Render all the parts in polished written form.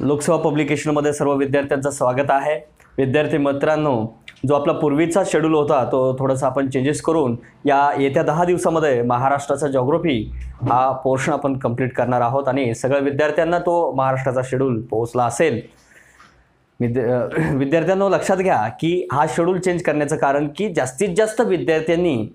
लोकसेवा पब्लिकेशनमध्ये सर्व विद्यार्थ्यांचं स्वागत आहे। विद्यार्थी मित्रांनो, जो आपला पूर्वीचा शेड्यूल होता तो थोडासा आपण चेंजेस करून या येत्या 10 दिवसामध्ये महाराष्ट्राचा जिओग्राफी हा पोर्शन आपण कंप्लीट करणार आहोत आणि सगळ्या विद्यार्थ्यांना तो महाराष्ट्राचा शेड्यूल पोहोचला असेल। विद्यार्थ्यांनो लक्षात घ्या की हा शेड्यूल चेंज करण्याचं कारण की जास्तीत जास्त विद्यार्थ्यांनी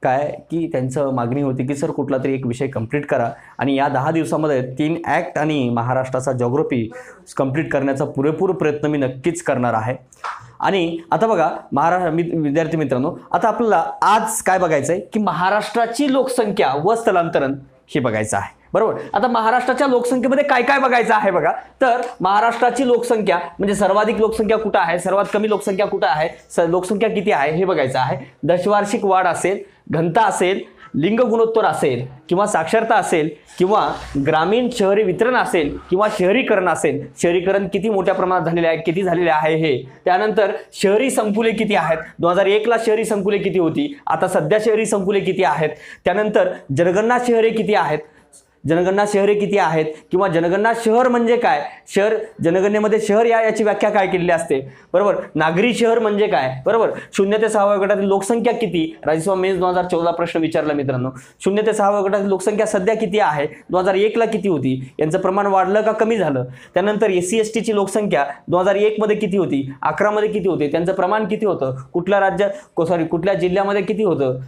काय की त्यांचं मागणी होती की सर कुठला तरी एक विषय कंप्लीट करा आणि या 10 दिवसामध्ये 3 ॲक्ट आणि महाराष्ट्राचा जिओग्राफी कंप्लीट करण्याचा पुरेपूर प्रयत्न मी नक्कीच करणार आहे। आणि आता बघा विद्यार्थी मित्रांनो, आता आपल्याला आज काय बघायचं आहे की महाराष्ट्राची लोकसंख्या व स्थलांतरण हे बघायचं आहे, बरोबर। आता महाराष्ट्राच्या लोकसंख्येमध्ये काय काय बघायचं आहे बघा, तर महाराष्ट्राची लोकसंख्या म्हणजे सर्वाधिक लोकसंख्या कुठे आहे, सर्वात कमी लोकसंख्या कुठे आहे, लोकसंख्या किती आहे हे बघायचं आहे। दशवार्षिक वाढ असेल, घनता असेल, लिंग गुणोत्तर असेल किंवा साक्षरता असेल किंवा ग्रामीण शहरी वितरण असेल किंवा शहरीकरण असेल, शहरीकरण किती मोठ्या प्रमाणात झालेले आहे, किती झालेले आहे हे, त्यानंतर शहरी संकुले किती आहेत, 2001 ला शहरी संकुले किती होती, आता सध्या शहरी संकुले किती आहेत, त्यानंतर जनगणना शहरे किती आहेत, जनगणना शहरे किती आहेत किंवा जनगणना शहर म्हणजे काय, शहर जनगणनेमध्ये शहर याची व्याख्या काय केलेली असते, बरोबर। नागरी शहर म्हणजे काय, बरोबर। 0 ते 6 गटातील लोकसंख्या किती, राज्यसभा मेन्स 2014 प्रश्न विचारला मित्रांनो। 0 ते 6 गटातील लोकसंख्या सध्या किती आहे, 2001 ला किती होती, यांचं प्रमाण वाढलं का कमी झालं, त्यानंतर SC ST ची लोकसंख्या 2001 मध्ये किती होती, 11 मध्ये किती होते, त्यांचं प्रमाण किती होतं, कुठल्या जिल्ह्यामध्ये किती होतं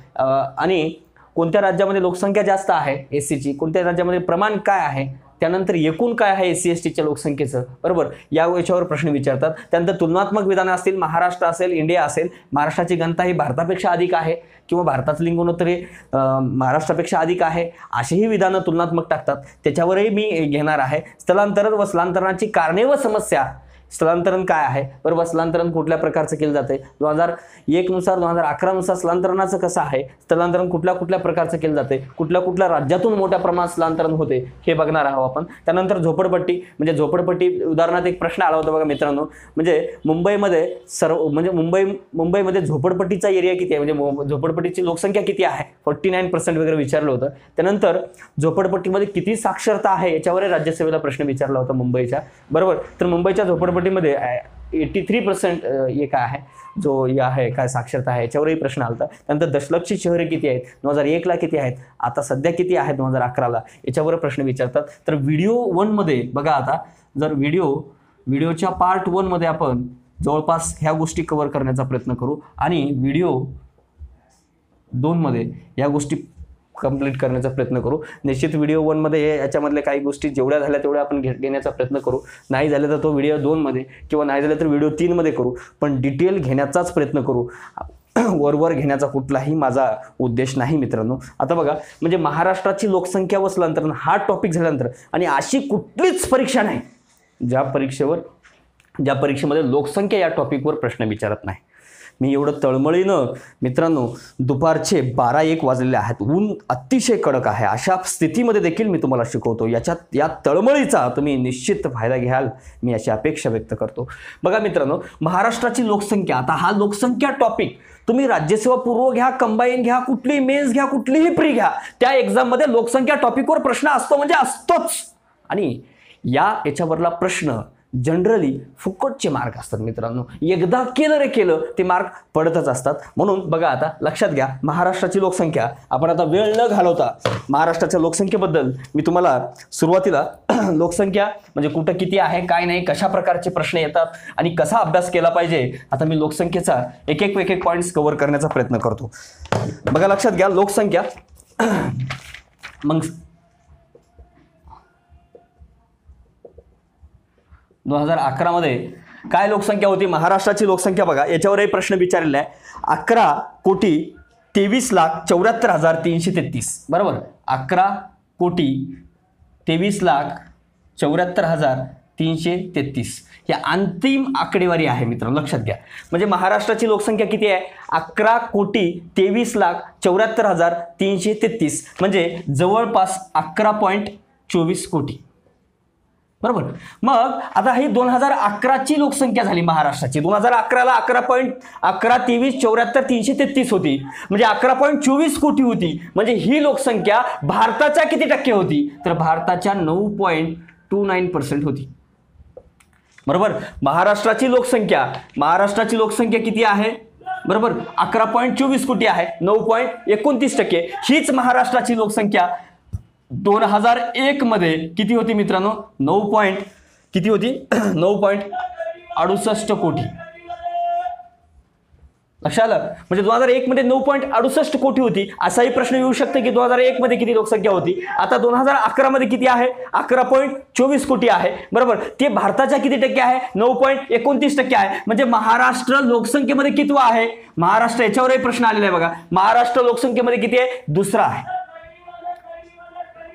आणि कोणत्या राज्यामध्ये लोकसंख्या जास्त आहे SC ची, कोणत्या राज्यामध्ये प्रमाण काय आहे, त्यानंतर एकूण काय आहे SC ST च्या लोकसंख्येचं, बरोबर, या याच्यावर प्रश्न विचारतात। त्यानंतर तुलनात्मक विधानं असतील, महाराष्ट्र असेल, इंडिया असेल, महाराष्ट्राची घनता ही भारतापेक्षा अधिक आहे किंवा भारताचं लिंग गुणोत्तर हे महाराष्ट्रापेक्षा अधिक आहे, अशीही विधानं तुलनात्मक टाकतात, त्याच्यावरही मी घेणार आहे। स्थलांतरण व स्थलांतरणाची कारणे व समस्या, स्थलांतरण काय आहे, बरोबर, स्थलांतरण कुठल्या प्रकारचं केलं जाते, 2001 नुसार 2011 नुसार स्थलांतरणाचं कसं आहे, स्थलांतरण कुठल्या प्रकारचं केलं जाते, कुठल्या राज्यातून मोठ्या प्रमाणात स्थलांतरण होते हे बघणार आहोत आपण। त्यानंतर झोपडपट्टी, म्हणजे झोपडपट्टी उदाहरणार्थ एक प्रश्न आला होता बघा मित्रांनो, म्हणजे मुंबईमध्ये मुंबईमध्ये झोपडपट्टीचा एरिया किती आहे, म्हणजे झोपडपट्टीची लोकसंख्या किती आहे, 49% वगैरे विचारलं होतं। त्यानंतर झोपडपट्टीमध्ये किती साक्षरता आहे याच्यावर राज्यसेवेला प्रश्न विचारला होता मुंबईच्या, बरोबर। तर मुंबईच्या झोपडपट्टी मध्ये 83% एक आहे जो या आहे काय साक्षरता आहे, याच्यावरही प्रश्न आला। त्यानंतर दशलक्षी शहरे किती आहेत, 2001 ला किती आहेत, आता सध्या किती आहेत 2011 ला, याच्यावर प्रश्न विचारतात। तर व्हिडिओ 1 मध्ये बघा, आता जर व्हिडिओच्या पार्ट 1 मध्ये आपण जवळपास ह्या गोष्टी कव्हर करण्याचा प्रयत्न करू आणि व्हिडिओ 2 मध्ये या गोष्टी कंप्लीट करण्याचा प्रयत्न करू। निश्चित व्हिडिओ 1 मध्ये याच्यामधले काही गोष्टी जेवढ्या झाल्या तेवढ्या आपण घेण्याचा प्रयत्न करू, नाही झालं तर तो व्हिडिओ 2 मध्ये किंवा नाही झालं तर व्हिडिओ 3 मध्ये करू, पण डिटेल घेण्याचाच प्रयत्न करू, वर घेण्याचा कुठलाही माझा उद्देश नाही मित्रांनो। आता बघा, म्हणजे महाराष्ट्राची लोकसंख्या व स्थलांतरण हा टॉपिक झाल्यानंतर आणि अशी कुठलीच परीक्षा नाही ज्या परीक्षेमध्ये लोकसंख्या या टॉपिकवर प्रश्न विचारत नाही। मी एवढं तळमळीनं मित्रांनो, दुपारचे 12-1 वाजलेले आहेत, ऊन अतिशय कडक आहे, अशा स्थितीमध्ये देखील मी तुम्हाला शिकवतो, या तळमळीचा तुम्ही निश्चित फायदा घ्याल मी अशी अपेक्षा व्यक्त करतो। बघा मित्रांनो, महाराष्ट्राची लोकसंख्या, आता हा लोकसंख्या टॉपिक तुम्ही राज्यसेवा पूर्व घ्या, कंबाईन घ्या, कुठलीही मेन्स घ्या, कुठलीही प्री घ्या, त्या एक्झाममध्ये लोकसंख्या टॉपिकवर प्रश्न असतो म्हणजे असतोच। आणि याच्यावरला प्रश्न जनरली फुकटचे मार्क असतात मित्रांनो, एकदा केलं ते मार्क पडतच असतात। म्हणून बघा, आता लक्षात घ्या, महाराष्ट्राची लोकसंख्या, आपण आता वेळ न घालवता महाराष्ट्राच्या लोकसंख्येबद्दल मी तुम्हाला सुरुवातीला लोकसंख्या म्हणजे कुठं किती आहे, काय नाही, कशा प्रकारचे प्रश्न येतात आणि कसा अभ्यास केला पाहिजे, आता मी लोकसंख्येचा एक एक पॉईंट्स कव्हर करण्याचा प्रयत्न करतो। बघा लक्षात घ्या, लोकसंख्या मग 2011 मध्ये काय लोकसंख्या होती महाराष्ट्राची लोकसंख्या, बघा याच्यावरही प्रश्न विचारलेला आहे, 11,23,74,333, बरोबर, 11,23,74,333 या अंतिम आकडेवारी आहे मित्रांनो, लक्षात घ्या। म्हणजे महाराष्ट्राची लोकसंख्या किती आहे, 11,23,74,333, म्हणजे जवळपास 11.24 कोटी, बरोबर। मग आता ही 2011 ची लोकसंख्या झाली महाराष्ट्राची, 2011 ला 11,23,74,333 होती, म्हणजे 11.24 कोटी होती, म्हणजे ही लोकसंख्या भारताच्या किती टक्के होती, तर भारताच्या 9.29% होती। बरोबर. महाराष्ट्राची लोकसंख्या किती आहे? बरोबर 11.24 कोटी आहे, 9.29%. हीच महाराष्ट्राची लोकसंख्या 2001 मध्ये किती होती मित्रांनो? 9.68 कोटी. लक्षात आलं? म्हणजे 2001 मध्ये 9.68 कोटी होती. असाही प्रश्न येऊ शकतो की 2001 मध्ये किती लोकसंख्या होती. आता 2011 मध्ये किती आहे? 11.24 कोटी आहे. बरोबर. ते भारताच्या किती टक्के आहे? 9.29% आहे. म्हणजे महाराष्ट्र लोकसंख्येमध्ये किती आहे? महाराष्ट्र, याच्यावरही प्रश्न आलेला आहे बघा. महाराष्ट्र लोकसंख्येमध्ये किती आहे? दुसरा आहे.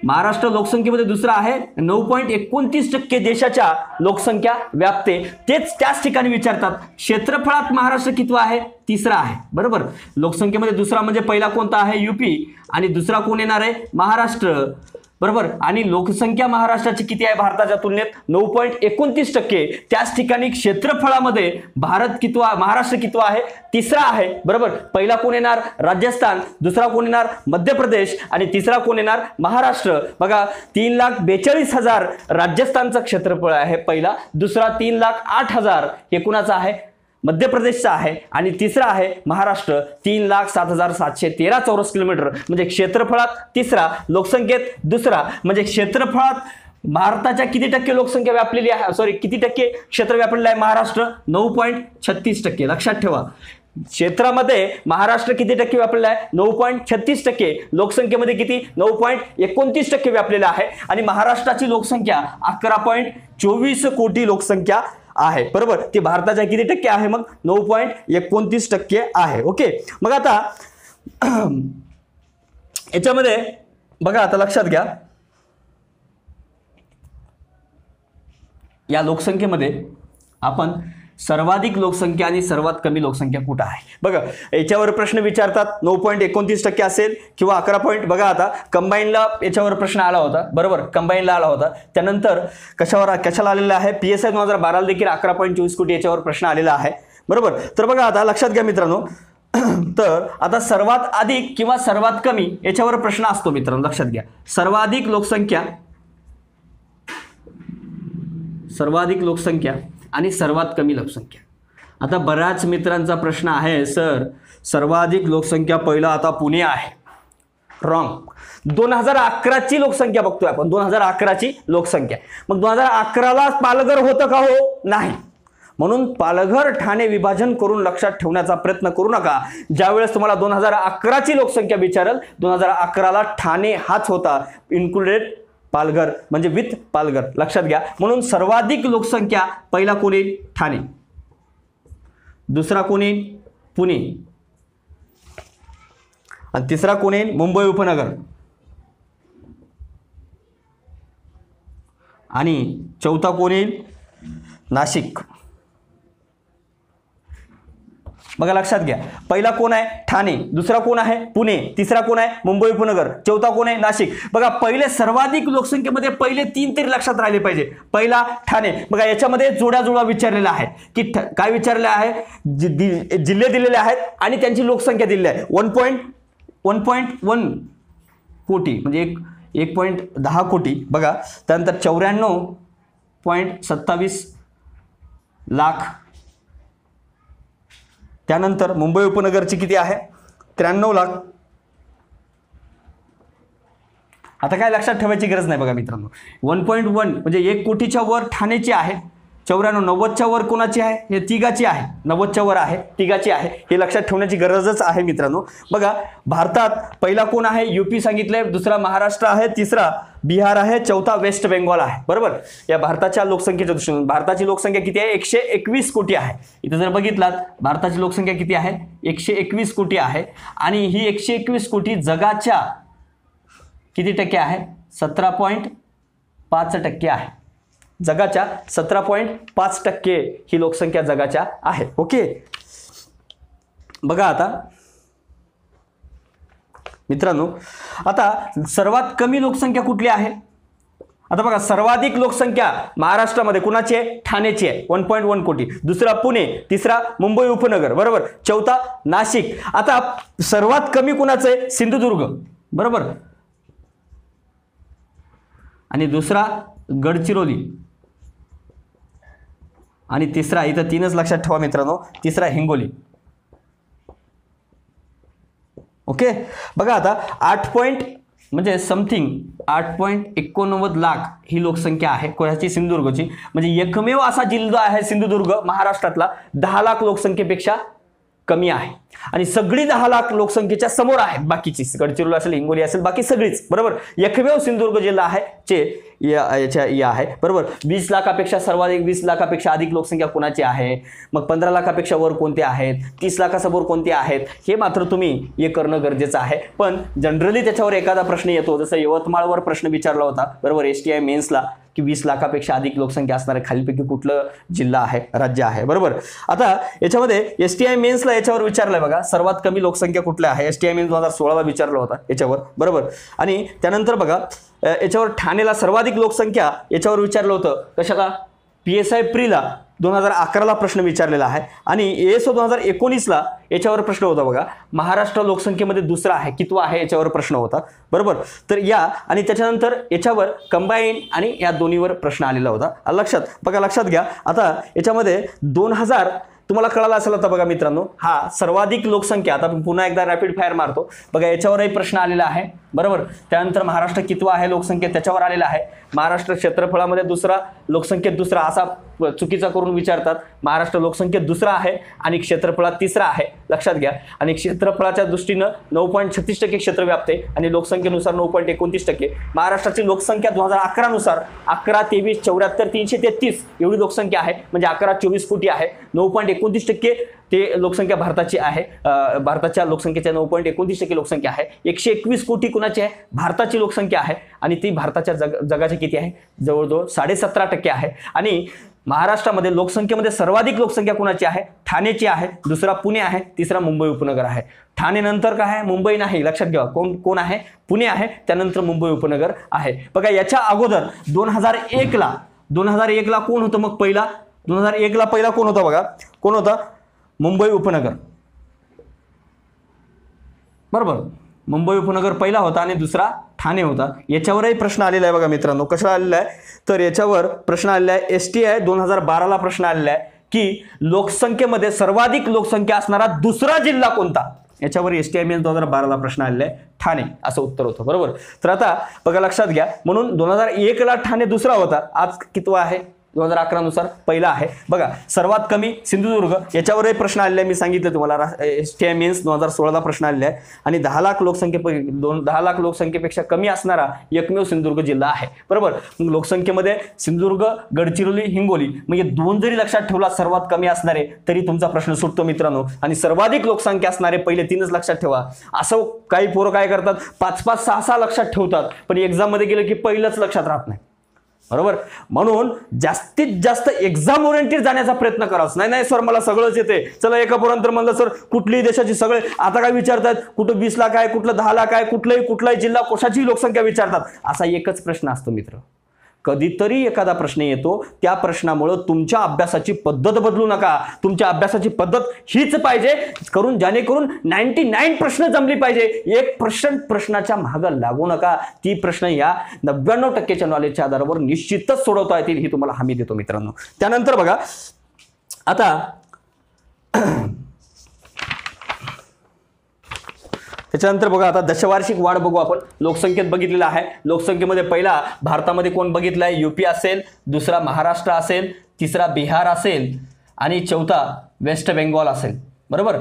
महाराष्ट्र लोकसंख्येमध्ये दुसरा आहे. 9.29% देशाच्या लोकसंख्या व्यापते. त्याच ठिकाणी विचारतात क्षेत्रफळात महाराष्ट्र किती आहे? तिसरा आहे. बरोबर. लोकसंख्येमध्ये दुसरा म्हणजे पहिला कोणता आहे? यूपी. आणि दुसरा कोण येणार आहे? महाराष्ट्र. बरोबर. आणि लोकसंख्या महाराष्ट्राची किती आहे भारताच्या तुलनेत? 9.29%. त्याच ठिकाणी क्षेत्रफळामध्ये महाराष्ट्र किती आहे? तिसरा आहे. बरोबर. पहिला कोण येणार? राजस्थान. दुसरा कोण येणार? मध्य प्रदेश. आणि तिसरा कोण येणार? महाराष्ट्र. बघा 3,42,000 राजस्थानचं क्षेत्रफळ आहे पहिला. दुसरा 3,08,000 हे कुणाचा आहे? मध्य प्रदेशचा आहे. आणि तिसरा आहे महाराष्ट्र 3,07,713 चौरस किलोमीटर. म्हणजे क्षेत्रफळात तिसरा, लोकसंख्येत दुसरा. म्हणजे क्षेत्रफळात भारताच्या किती टक्के लोकसंख्या व्यापलेली आहे? किती टक्के क्षेत्र व्यापलेलं आहे महाराष्ट्र? 9.36%. लक्षात ठेवा. क्षेत्रामध्ये महाराष्ट्र किती टक्के व्यापलेला आहे? 9.36%. लोकसंख्येमध्ये किती? 9.29% व्यापलेला आहे. आणि महाराष्ट्राची लोकसंख्या 11.24 कोटी लोकसंख्या आहे. बरोबर. ती भारताच्या किती टक्के आहे मग? 9.29% आहे. ओके. मग आता याच्यामध्ये बघा, आता लक्षात घ्या, या लोकसंख्येमध्ये आपण सर्वाधिक लोकसंख्या आणि सर्वात कमी लोकसंख्या कुठं आहे? बघा याच्यावर प्रश्न विचारतात. 9.29% असेल किंवा 11. बघा आता कंबाईनला याच्यावर प्रश्न आला होता. बरोबर. कंबाईनला आला होता. त्यानंतर कशाला आलेला आहे? PSI 2012 देखील 11.24 कोटी याच्यावर प्रश्न आलेला आहे. बरोबर. तर बघा आता लक्षात घ्या मित्रांनो, तर आता सर्वात अधिक किंवा सर्वात कमी याच्यावर प्रश्न असतो मित्रांनो. लक्षात घ्या. सर्वाधिक लोकसंख्या आणि सर्वात कमी लोकसंख्या. आता बऱ्याच मित्रांचा प्रश्न आहे, सर सर्वाधिक लोकसंख्या पहिला आता पुणे आहे. रॉंग. 2011ची लोकसंख्या बघतोय आपण. 2011ची लोकसंख्या. मग 2011ला पालघर होतं का? हो नाही. म्हणून पालघर ठाणे विभाजन करून लक्षात ठेवण्याचा प्रयत्न करू नका. ज्यावेळेस तुम्हाला 2011ची लोकसंख्या विचारल, 2011ला ठाणे हाच होता, इन्क्लुडेड पालघर, म्हणजे विथ पालघर. लक्षात घ्या. म्हणून सर्वाधिक लोकसंख्या पहिला कोण येईल? ठाणे. दुसरा कोण येईल? पुणे. आणि तिसरा कोण येईल? मुंबई उपनगर. आणि चौथा कोण येईल? नाशिक. बघा लक्षात घ्या. पहिला कोण आहे? ठाणे. दुसरा कोण आहे? पुणे. तिसरा कोण आहे? मुंबई उपनगर. चौथा कोण आहे? नाशिक. बघा पहिले सर्वाधिक लोकसंख्येमध्ये पहिले 3 तरी लक्षात राहिले पाहिजे. पहिला ठाणे. बघा याच्यामध्ये जोड्या विचारलेला आहे की काय विचारले आहे? जिल्हे दिलेले आहेत आणि त्यांची लोकसंख्या दिलेली आहे. 1.1 कोटी म्हणजे 1.10 कोटी. बघा त्यानंतर 94.27 लाख. त्यानंतर मुंबई उपनगरची किती आहे? 93 लाख. आता काय लक्षात ठेवायची गरज नाही बघा मित्रांनो. 1.1 म्हणजे 1 कोटीच्या वर ठाण्याची आहे. 94, 90च्या वर कोणाची आहे? हे तिघाची आहे. 90च्या वर आहे, तिघाची आहे. हे लक्षात ठेवण्याची गरजच आहे मित्रांनो. बघा भारतात पहिला कोण आहे? यूपी सांगितलंय. दुसरा महाराष्ट्र आहे. तिसरा बिहार आहे. चौथा वेस्ट बेंगॉल आहे. बरोबर. या भारताच्या लोकसंख्येच्या दृष्टीने भारताची लोकसंख्या किती आहे? 121 कोटी आहे. इथे जर बघितलात भारताची लोकसंख्या किती आहे? 121 कोटी आहे. आणि ही 121 कोटी जगाच्या किती टक्के आहे? 17.5% आहे. जगाच्या 17.5% ही लोकसंख्या जगाच्या आहे. ओके. बघा आता मित्रांनो, आता सर्वात कमी लोकसंख्या कुठली आहे? आता बघा सर्वाधिक लोकसंख्या महाराष्ट्रामध्ये कुणाची आहे? ठाण्याची आहे 1.1 कोटी. दुसरा पुणे. तिसरा मुंबई उपनगर. बरोबर. चौथा नाशिक. आता सर्वात कमी कुणाचं आहे? सिंधुदुर्ग. बरोबर. आणि दुसरा गडचिरोली. आणि तिसरा, इथं 3च लक्षात ठेवा मित्रांनो, तिसरा हिंगोली. ओके, बघा आता 8 समथिंग 8.89 लाख ही लोकसंख्या आहे कोणाची, सिंधुदुर्गची. म्हणजे एकमेव असा जिल्हा आहे सिंधुदुर्ग महाराष्ट्रातला 10 लाख लोकसंख्येपेक्षा कमी आहे आणि सगळी 10 लाख लोकसंख्येच्या समोर आहेत बाकीची, गडचिरोली असेल, हिंगोली असेल, बाकी सगळीच. बरोबर, एकमेव सिंधुदुर्ग जिल्हा आहे जे या आहे. बरोबर, 20 लाखापेक्षा सर्वाधिक, 20 लाखापेक्षा अधिक लोकसंख्या कोणाची आहे, मग 15 लाखापेक्षा वर कोणते आहेत, 30 लाखासमोर कोणते आहेत, हे मात्र तुम्ही हे करणं गरजेचं आहे. पण जनरली त्याच्यावर एखादा प्रश्न येतो, जसं यवतमाळवर प्रश्न विचारला होता. बरोबर, STI मेन्सला, की 20 लाखापेक्षा अधिक लोकसंख्या असणारे खालीलपैकी कुठलं जिल्हा आहे, राज्य आहे. बरोबर, आता याच्यामध्ये STI मेन्सला याच्यावर विचारलंय बघा, सर्वात कमी लोकसंख्या कुठल्या आहे. STI मेन्स 2016ला विचारला होता याच्यावर. बरोबर, आणि त्यानंतर बघा याच्यावर ठाणेला सर्वाधिक लोकसंख्या याच्यावर विचारलं होतं. कशाला, PSI प्रीला 2011ला प्रश्न विचारलेला आहे. आणि ASO 2019ला याच्यावर प्रश्न होता बघा, महाराष्ट्र लोकसंख्येमध्ये दुसरा आहे, कितवा आहे याच्यावर प्रश्न होता. बरोबर, तर या आणि त्याच्यानंतर याच्यावर कंबाईन आणि या दोन्हीवर प्रश्न आलेला होता. लक्षात बघा, लक्षात घ्या. आता याच्यामध्ये 2000 तुम्हाला कळाला असेल आता बघा मित्रांनो, हा सर्वाधिक लोकसंख्या. आता पुन्हा एकदा रॅपिड फायर मारतो बघा, याच्यावरही प्रश्न आलेला आहे. बरोबर, त्यानंतर महाराष्ट्र कितवा आहे लोकसंख्येत त्याच्यावर आलेला आहे. महाराष्ट्र क्षेत्रफळामध्ये दुसरा, लोकसंख्येत दुसरा असा चुकीचा करून विचारतात. महाराष्ट्र लोकसंख्येत दुसरा आहे आणि क्षेत्रफळात तिसरा आहे, लक्षात घ्या. आणि क्षेत्रफळाच्या दृष्टीनं 9.36% क्षेत्र व्यापते आणि लोकसंख्येनुसार 9.29%. महाराष्ट्राची लोकसंख्या 2011 नुसार 11, 23, 74, 333 एवढी लोकसंख्या आहे. म्हणजे 11-24 कोटी आहे. 9.29% ते लोकसंख्या भारताची आहे. भारताच्या लोकसंख्येच्या 9.29% लोकसंख्या आहे. 121 कोटी कुणाची आहे, भारताची लोकसंख्या आहे. आणि ती भारताच्या जगाची किती आहे, जवळजवळ 17.5% आहे. आणि महाराष्ट्रामध्ये लोकसंख्येमध्ये सर्वाधिक लोकसंख्या कुणाची आहे, ठाणेची आहे. दुसरा पुणे आहे. तिसरा मुंबई उपनगर आहे. ठाणे नंतर काय आहे, मुंबई नाही, लक्षात घ्या. कोण आहे, पुणे आहे. त्यानंतर मुंबई उपनगर आहे. बघा, याच्या अगोदर 2001ला कोण होतं मग पहिला, 2001ला पहिला कोण होता बघा, कोण होता, मुंबई उपनगर. बरोबर, मुंबई उपनगर पहिला होता आणि दुसरा ठाणे होता. याच्यावरही प्रश्न आलेला आहे बघा मित्रांनो. कशा आलेला आहे, तर याच्यावर प्रश्न आलेला आहे. STI 2012ला प्रश्न आलेला आहे की लोकसंख्येमध्ये सर्वाधिक लोकसंख्या असणारा दुसरा जिल्हा कोणता. याच्यावर STI मेन्स 2012ला प्रश्न आलेला आहे, ठाणे असं उत्तर होतं. बरोबर, तर आता बघा लक्षात घ्या. म्हणून 2001ला ठाणे दुसरा होता, आज कितवा आहे, 2011 नुसार पहिला आहे. बघा, सर्वात कमी सिंधुदुर्ग, याच्यावरही प्रश्न आलेला आहे. मी सांगितलं तुम्हाला, STI मेन्स 2016ला प्रश्न आलेला आहे. आणि 10 लाख लोकसंख्येपेक्षा कमी असणारा एकमेव सिंधुदुर्ग जिल्हा आहे. बरोबर, मग लोकसंख्येमध्ये सिंधुदुर्ग, गडचिरोली, हिंगोली, म्हणजे 2 जरी लक्षात ठेवला सर्वात कमी असणारे तरी तुमचा प्रश्न सुटतो मित्रांनो. आणि सर्वाधिक लोकसंख्या असणारे पहिले 3च लक्षात ठेवा. असं काही पोरं काय करतात, 5-5, 6-6 लक्षात ठेवतात, पण एक्झाम मध्ये गेलं की पहिलंच लक्षात राहत नाही. बरोबर, म्हणून जास्तीत जास्त एक्झाम ओरिएंटेड जाण्याचा प्रयत्न कराच. नाही सर मला सगळंच येते, चला एका पोरांतर म्हणलं सर कुठलीही देशाची सगळे आता काय विचारतात, कुठं 20 लाख आहे, कुठलं 10 लाख आहे, कुठलाही जिल्हा, कशाची लोकसंख्या विचारतात. असा एकच प्रश्न असतो मित्र. कधीतरी एखादा प्रश्न येतो, त्या प्रश्नामुळे तुमच्या अभ्यासाची पद्धत बदलू नका. तुमच्या अभ्यासाची पद्धत हीच पाहिजे जेणेकरून 99 प्रश्न जमली पाहिजे. एक प्रश्नाच्या मागे लागू नका. ती प्रश्न या 99% नॉलेजच्या आधारावर निश्चितच सोडवता येतील, ही तुम्हाला हमी देतो मित्रांनो. त्यानंतर बघा आता त्याच्यानंतर बघा आता दशवार्षिक वाढ बघू आपण. लोकसंख्येत बघितलेला आहे. लोकसंख्येमध्ये पहिला भारतामध्ये कोण बघितलाय, UP असेल, दुसरा महाराष्ट्र असेल, तिसरा बिहार असेल आणि चौथा वेस्ट बेंगॉल असेल. बरोबर,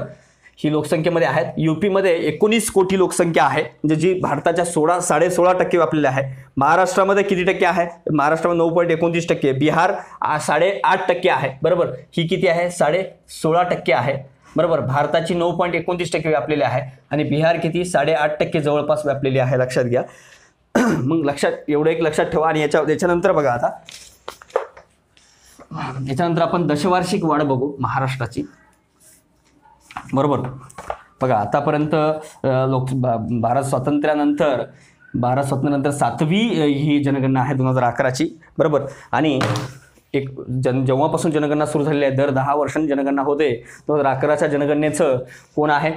ही लोकसंख्येमध्ये आहेत. UP मध्ये 19 कोटी लोकसंख्या आहे, म्हणजे जी भारताच्या 16.5% व्यापलेली आहे. महाराष्ट्रामध्ये किती टक्के आहे, महाराष्ट्रामध्ये 9.29%. बिहार 8.5% आहे. बरोबर, ही किती आहे, 16.5% आहे. बरोबर, भारताची 9.29% व्यापलेली आहे आणि बिहार किती, 8.5% जवळपास व्यापलेली आहे. लक्षात घ्या. मग एवढं एक लक्षात ठेवा. आणि याच्यानंतर बघा आता याच्यानंतर आपण दशवार्षिक वाढ बघू महाराष्ट्राची. बरोबर, बघा आतापर्यंत भारत स्वातंत्र्यानंतर 7वी ही जनगणना आहे 2011ची. बरोबर, आणि जेव्हापासून जनगणना सुरू झालेली आहे, दर 10 वर्षांनी जनगणना होते. 2011च्या जनगणनेचं कोण आहे,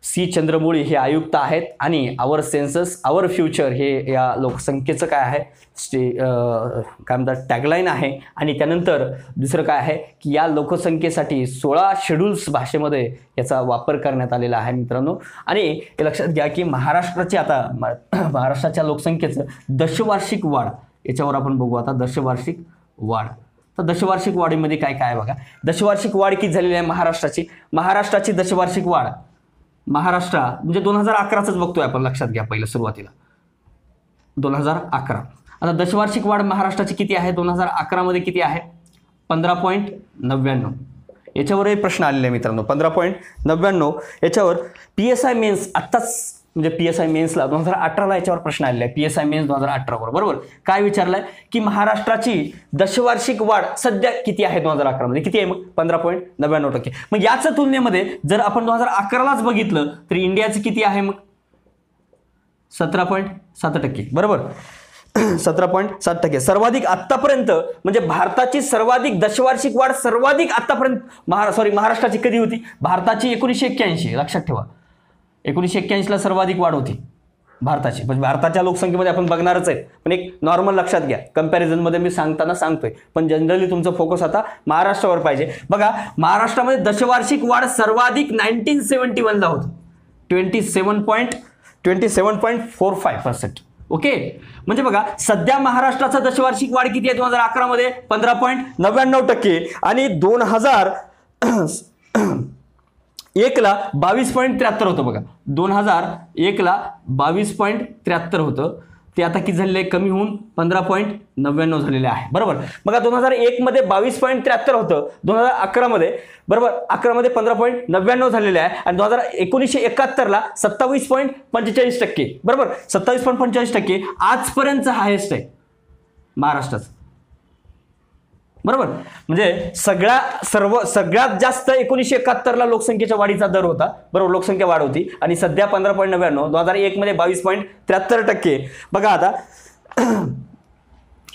सी चंद्रमौळी हे आयुक्त आहेत आणि आवर सेन्सस आवर फ्युचर हे या लोकसंख्येचं काय आहे काय म्हणतात टॅगलाईन आहे. आणि त्यानंतर दुसरं काय आहे की या लोकसंख्येसाठी 16 शेड्यूल्स भाषेमध्ये याचा वापर करण्यात आलेला आहे मित्रांनो. आणि हे लक्षात घ्या की महाराष्ट्राची आता महाराष्ट्राच्या लोकसंख्येचं दशवार्षिक वाढ याच्यावर आपण बघू आता. दशवार्षिक वाढ, तर दशवार्षिक वाढीमध्ये काय काय आहे बघा. दशवार्षिक वाढ किती झालेली आहे महाराष्ट्राची दशवार्षिक वाढ महाराष्ट्र म्हणजे 2011च बघतोय आपण, लक्षात घ्या पहिलं सुरुवातीला 2011. आता दशवार्षिक वाढ महाराष्ट्राची किती आहे 2011 मध्ये किती आहे 15.99. याच्यावरही प्रश्न आलेले आहे मित्रांनो 15.99. याच्यावर PSI मेन्स आत्ताच म्हणजे PSI मेन्सला 2018ला याच्यावर प्रश्न आलेला आहे. PSI मेन्स 2018 बरोबर काय विचारलंय की महाराष्ट्राची दशवार्षिक वाढ सध्या किती आहे 2011 मध्ये किती आहे मग 15.99%. मग याच तुलनेमध्ये जर आपण 2011लाच बघितलं तर इंडियाचं किती आहे मग 17.7% बरोबर 17.7%. सर्वाधिक आतापर्यंत म्हणजे भारताची सर्वाधिक दशवार्षिक वाढ सर्वाधिक आतापर्यंत महाराष्ट्राची कधी होती भारताची 1981. लक्षात ठेवा 1981ला सर्वाधिक वाढ होती भारताची. म्हणजे भारताच्या लोकसंख्येमध्ये आपण बघणारच आहे पण एक नॉर्मल लक्षात घ्या कम्पॅरिझनमध्ये मी सांगतोय पण जनरली तुमचं फोकस आता महाराष्ट्रावर पाहिजे. बघा महाराष्ट्रामध्ये दशवार्षिक वाढ सर्वाधिक 1971ला होती 27.45%. ओके म्हणजे बघा सध्या महाराष्ट्राचा दशवार्षिक वाढ किती आहे 2011 मध्ये 15.99% आणि 2001ला 22.73 होतं बघा. 2001ला 22.73 होतं ते आता किती झालेलं आहे कमी होऊन 15.99 झालेले आहे बरोबर. बघा 2001 मध्ये 22.73 होतं 2011 मध्ये बरोबर 11 मध्ये 15.99 झालेले आहे आणि 1971ला 27.45% बरोबर 27.45% आजपर्यंतचं हायेस्ट आहे महाराष्ट्राचं बरोबर. म्हणजे सगळ्यात जास्त 1971ला लोकसंख्येच्या वाढीचा दर होता बरोबर लोकसंख्या वाढ होती आणि सध्या 15.99 2001 मध्ये 22.73%. बघा आता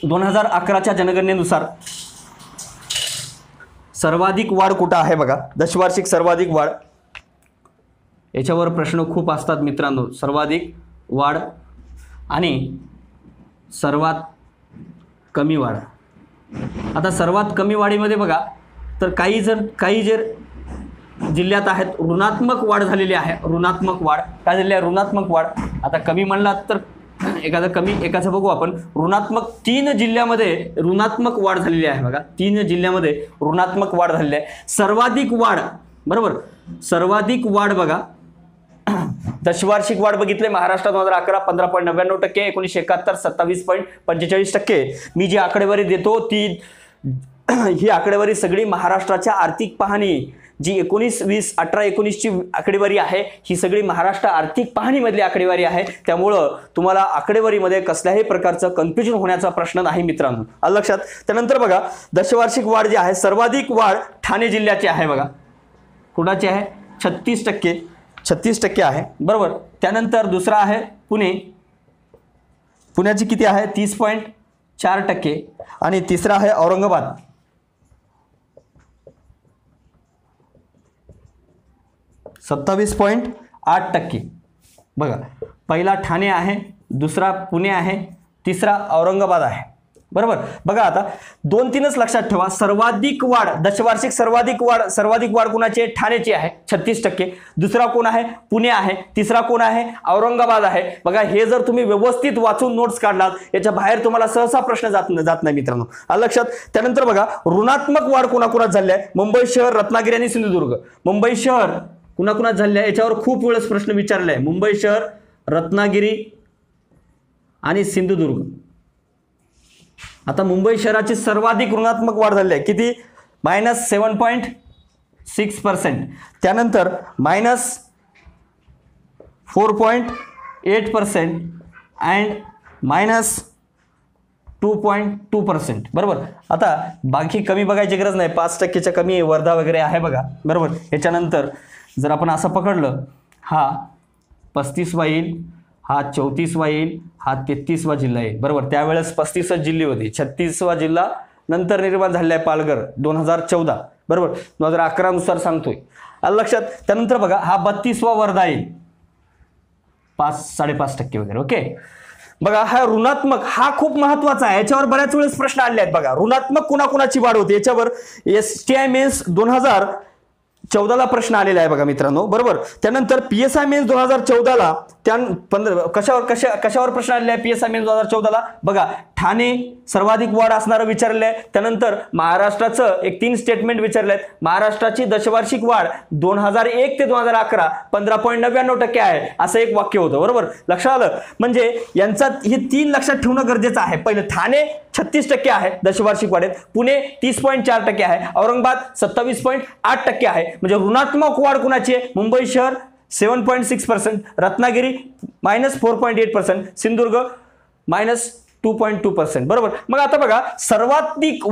2011च्या जनगणनेनुसार सर्वाधिक वाढ कुठं आहे बघा दशवार्षिक सर्वाधिक वाढ याच्यावर प्रश्न खूप असतात मित्रांनो. सर्वाधिक वाढ आणि सर्वात कमी वाढ. आता सर्वात कमी वाढीमध्ये बघा तर काही जर जिल्ह्यात आहेत ऋणात्मक वाढ झालेली आहे. ऋणात्मक वाढ काय झालेली आहे ऋणात्मक वाढ. आता कमी म्हणलात तर एकाचं बघू आपण. ऋणात्मक 3 जिल्ह्यामध्ये ऋणात्मक वाढ झालेली आहे बघा 3 जिल्ह्यामध्ये ऋणात्मक वाढ झालेली आहे. सर्वाधिक वाढ बरोबर सर्वाधिक वाढ बघा दशवार्षिक वाढ बघितले महाराष्ट्रात 2011 15.99%, 1971 27.45%. मी जी आकडेवारी देतो ही आकडेवारी सगळी महाराष्ट्राच्या आर्थिक पाहणी जी 19-20-18-19ची आकडेवारी आहे ही सगळी महाराष्ट्र आर्थिक पाहणीमधली आकडेवारी आहे. त्यामुळं तुम्हाला आकडेवारीमध्ये कसल्याही प्रकारचं कन्फ्युजन होण्याचा प्रश्न नाही मित्रांनो आलं लक्षात. त्यानंतर बघा दशवार्षिक वाढ जी आहे सर्वाधिक वाढ ठाणे जिल्ह्याची आहे बघा. कुणाची आहे 36% आहे बरोबर. त्यानंतर दुसरा आहे पुण्याची किती आहे 30.4% आणि तिसरा आहे औरंगाबाद 27.8%. बघा पहिला ठाणे आहे दुसरा पुणे आहे तिसरा औरंगाबाद आहे बरोबर. बघा आता 2-3च लक्षात ठेवा. सर्वाधिक वाढ दशवार्षिक सर्वाधिक वाढ कुणाची आहे ठाण्याची आहे 36%. दुसरा कोण आहे पुणे आहे. तिसरा कोण आहे औरंगाबाद आहे. बघा हे जर तुम्ही व्यवस्थित वाचून नोट्स काढलात याच्या बाहेर तुम्हाला सहसा प्रश्न जात नाही मित्रांनो आलं लक्षात. त्यानंतर बघा ऋणात्मक वाढ कुणाकुणात झाली आहे मुंबई शहर रत्नागिरी आणि सिंधुदुर्ग. मुंबई शहर कुणाकुणात झाले आहे याच्यावर खूप वेळेस प्रश्न विचारले आहे. मुंबई शहर रत्नागिरी आणि सिंधुदुर्ग. आता मुंबई शहराची सर्वाधिक ऋणात्मक वाढ झाली आहे किती -7.6%. त्यानंतर -4.8% अँड -2.2% बरोबर. आता बाकी कमी बघायची गरज नाही 5%च्या कमी वर्धा वगैरे आहे बघा बरोबर. याच्यानंतर जर आपण असं पकडलं हा 35वा येईल हा 34वा येईल हा 33वा जिल्हा येईल बरोबर. त्यावेळेस 35 जिल्हे होती 36वा जिल्हा नंतर निर्माण झालेला आहे पालघर 2014 बरोबर 2011 नुसार सांगतोय. आलं लक्षात. त्यानंतर बघा हा 32वा वर्धा येईल 5-5.5% वगैरे. ओके बघा हा ऋणात्मक, हा खूप महत्वाचा आहे, याच्यावर बऱ्याच वेळेस प्रश्न आले आहेत बघा. ऋणात्मक कुणाकुणाची वाढ होते याच्यावर STI मेन्स 2014ला प्रश्न आलेला आहे बघा मित्रांनो, बरोबर. त्यानंतर PSI मेन्स 2014ला कशावर प्रश्न आलेला आहे PSI मेन्स 2014ला बघा. ठाणे सर्वाधिक वाढ असणारं विचारलेलं आहे. त्यानंतर महाराष्ट्राचं एक 3 स्टेटमेंट विचारले आहेत. महाराष्ट्राची दशवार्षिक वाढ 2001 ते 2011 15.99% आहे असं एक वाक्य होतं, बरोबर. लक्षात आलं. म्हणजे यांचा हे 3 लक्षात ठेवणं गरजेचं आहे. पहिलं ठाणे 36% आहे दशवार्षिक वाढेत, पुणे 30.4% आहे, औरंगाबाद 27.8% आहे. म्हणजे ऋणात्मक वाढ कुणाची आहे? मुंबई शहर 7.6%, रत्नागिरी -4.8%, सिंधुदुर्ग -2.2%, बरोबर. मग आता बघा सर्वाधिक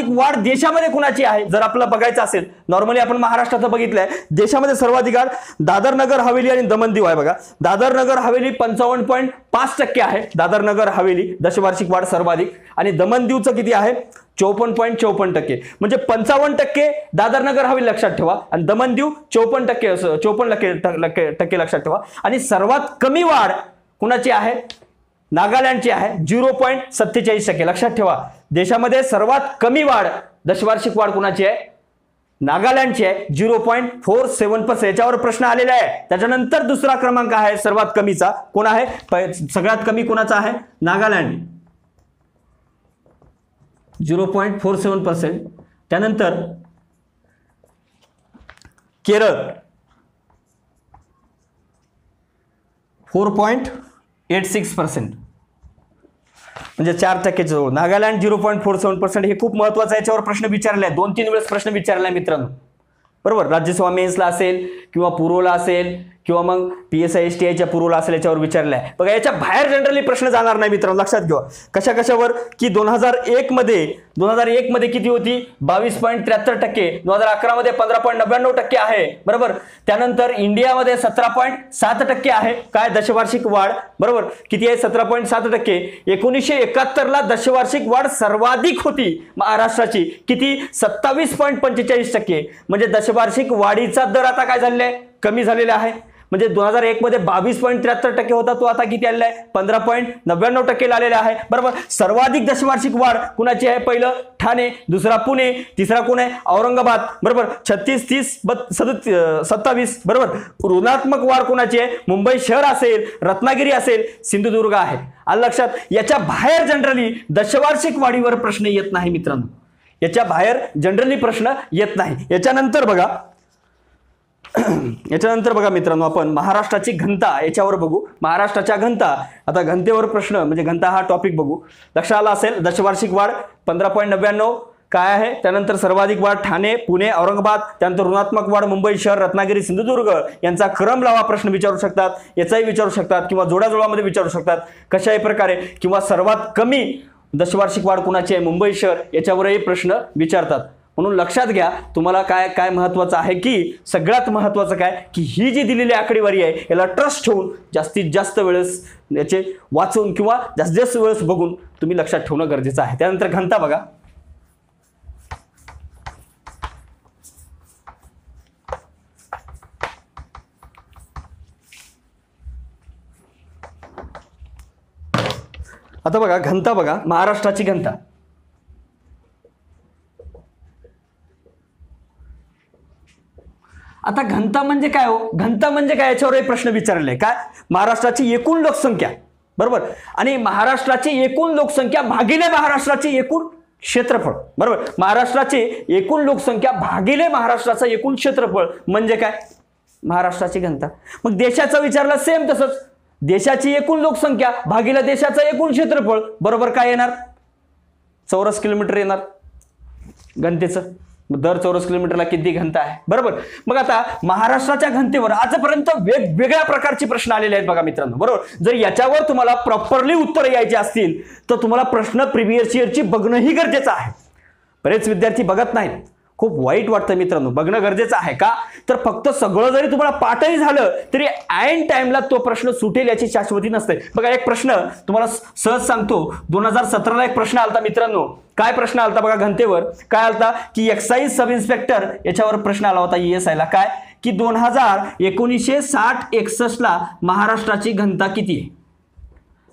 वाढ देशामध्ये कुणाची आहे जर आपल्याला बघायचं असेल, नॉर्मली आपण महाराष्ट्राचं बघितलंय, देशामध्ये सर्वाधिक वाढ दादर नगर हवेली आणि दमण दीव आहे बघा. दादर नगर हवेली 55.5% आहे, दादर नगर हवेली दशवार्षिक वाढ सर्वाधिक. आणि दमण दीवचं किती आहे? 54.54%. म्हणजे 55% दादर नगर हवेली लक्षात ठेवा आणि दमण दीव 54% लक्षात ठेवा. आणि सर्वात कमी वाढ कुणाची आहे? नागालँडची आहे 0.47%. लक्षात ठेवा देशामध्ये सर्वात कमी वाढ दशवार्षिक वाढ कुणाची आहे? नागालँडची आहे 0.47%. याच्यावर प्रश्न आलेला आहे. त्याच्यानंतर दुसरा क्रमांक आहे सर्वात कमीचा, कोण आहे? सगळ्यात कमी कोणाचा आहे? नागालँड 0.47%. त्यानंतर केरळ 4.86%, म्हणजे 4%. नागालँड 0.47%. हे खूप महत्वाचं आहे, याच्यावर प्रश्न विचारले आहे, 2-3 वेळेस प्रश्न विचारलाय मित्रांनो, बरोबर. राज्यसभा मेन्सला असेल किंवा पूर्वला असेल किंवा मग PSI STIच्या पूर्वला असेल, याच्यावर विचारलं आहे बघा. याच्या बाहेर जनरली प्रश्न जाणार नाही मित्रांनो, लक्षात घ्या. कशावर की 2001 मध्ये किती होती? 22.73%, 2011 मध्ये 15.99% आहे, बरोबर. त्यानंतर इंडियामध्ये 17.7% आहे काय दशवार्षिक वाढ, बरोबर. किती आहे? 17.7%. 1971ला दशवार्षिक वाढ सर्वाधिक होती महाराष्ट्राची, किती? 27.45%. म्हणजे दशवार्षिक वाढीचा दर आता काय झालेला आहे? कमी झालेला आहे. म्हणजे 2001 मध्ये 22.73% होता, तो आता किती आलेला आहे? 15.99% आलेला आहे, बरोबर. सर्वाधिक दशवार्षिक वाढ कुणाची आहे? पहिलं ठाणे, दुसरा पुणे, तिसरा कोण आहे? औरंगाबाद, बरोबर. 36, 30, 27, बरोबर. ऋणात्मक वाढ कुणाची आहे? मुंबई शहर असेल, रत्नागिरी असेल, सिंधुदुर्ग आहे. आलं लक्षात. याच्या बाहेर जनरली दशवार्षिक वाढीवर प्रश्न येत नाही मित्रांनो, याच्या बाहेर जनरली प्रश्न येत नाही. याच्यानंतर बघा मित्रांनो आपण महाराष्ट्राची घनता याच्यावर बघू. महाराष्ट्राच्या घनता, आता घनतेवर प्रश्न म्हणजे घनता हा टॉपिक बघू. लक्षात आला असेल. दशवार्षिक वाढ 15.99 काय आहे? त्यानंतर सर्वाधिक वाढ ठाणे, पुणे, औरंगाबाद. त्यानंतर ऋणात्मक वाढ मुंबई शहर, रत्नागिरी, सिंधुदुर्ग. यांचा क्रम लावा प्रश्न विचारू शकतात, याचाही विचारू शकतात किंवा जोड्याजोडामध्ये विचारू शकतात कशाही प्रकारे. किंवा सर्वात कमी दशवार्षिक वाढ कुणाची आहे? मुंबई शहर. याच्यावरही प्रश्न विचारतात. म्हणून लक्षात घ्या तुम्हाला काय महत्वाचं आहे की सगळ्यात महत्वाचं काय की ही जी दिलेली आकडेवारी आहे याला ट्रस्ट ठेवून जास्तीत जास्त वेळेस याचे वाचून किंवा जास्तीत जास्त वेळेस बघून तुम्ही लक्षात ठेवणं गरजेचं आहे. त्यानंतर घनता बघा. आता बघा घनता बघा, महाराष्ट्राची घनता. आता घनता म्हणजे काय हो? घनता म्हणजे काय याच्यावर प्रश्न विचारले काय? महाराष्ट्राची एकूण लोकसंख्या, बरोबर. आणि महाराष्ट्राची एकूण लोकसंख्या भागिले महाराष्ट्राची एकूण क्षेत्रफळ, बरोबर. महाराष्ट्राची एकूण लोकसंख्या भागिले महाराष्ट्राचं एकूण क्षेत्रफळ म्हणजे काय? महाराष्ट्राची घनता. मग देशाचं विचारलं सेम तसंच. देशाची एकूण लोकसंख्या भागिले देशाचं एकूण क्षेत्रफळ, बरोबर. काय येणार? चौरस किलोमीटर येणार घनतेचं. दर चौरस किलोमीटरला किती घनता आहे, बरोबर. मग आता महाराष्ट्राच्या घनतेवर आजपर्यंत वेगवेगळ्या प्रकारचे प्रश्न आलेले आहेत बघा मित्रांनो, बरोबर. जर याच्यावर तुम्हाला प्रॉपरली उत्तर यायचे असतील तर तुम्हाला प्रश्न प्रिव्हियस इयरची बघणंही गरजेचं आहे. बरेच विद्यार्थी बघत नाहीत, खूप वाईट वाटतं मित्रांनो. बघणं गरजेचं आहे का? तर फक्त सगळं जरी तुम्हाला पाठही झालं तरी ऐन टाइमला तो प्रश्न सुटेल याची शाश्वती नसते. बघा एक प्रश्न तुम्हाला सहज सांगतो. 2017ला एक प्रश्न आलता मित्रांनो काय प्रश्न आलता बघा घनतेवर, काय आलता की एक्साईज सब इन्स्पेक्टर याच्यावर प्रश्न आला होता ESI ला, काय की 1960-61 ला महाराष्ट्राची घनता किती आहे,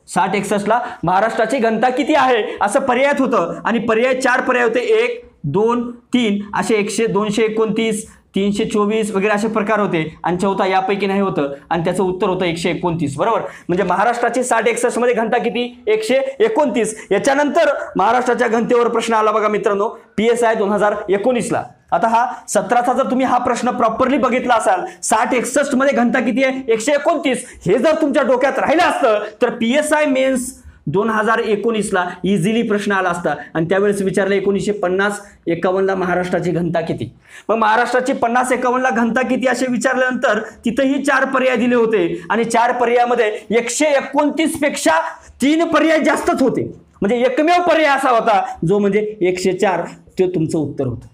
60-61 ला महाराष्ट्राची घनता किती आहे असं पर्यायात होतं आणि पर्याय 4 पर्याय होते, 1 2 3 असे 100 229 324 वगैरे असे प्रकार होते आणि चौथा यापैकी नाही होतं आणि त्याचं उत्तर होतं 129. बरोबर, म्हणजे महाराष्ट्राची 60-61 मध्ये घनता किती, 129. याच्यानंतर महाराष्ट्राच्या घनतेवर प्रश्न आला बघा मित्रांनो PSI 2019 ला. आता हा 17चा जर तुम्ही हा प्रश्न प्रॉपरली बघितला असाल, 60-61 मध्ये घनता किती आहे, 129, हे जर तुमच्या डोक्यात राहिलं असतं तर PSI मेन्स 2019 ला इझिली प्रश्न आला असता आणि त्यावेळेस विचारलं 1950-51 ला महाराष्ट्राची घनता किती. मग महाराष्ट्राची 50-51 ला घनता किती असे विचारल्यानंतर तिथेही 4 पर्याय दिले होते आणि 4 पर्यायामध्ये 129 पेक्षा 3 पर्याय जास्तच होते, म्हणजे एकमेव पर्याय असा होता जो म्हणजे 104, ते तुमचं उत्तर होतं.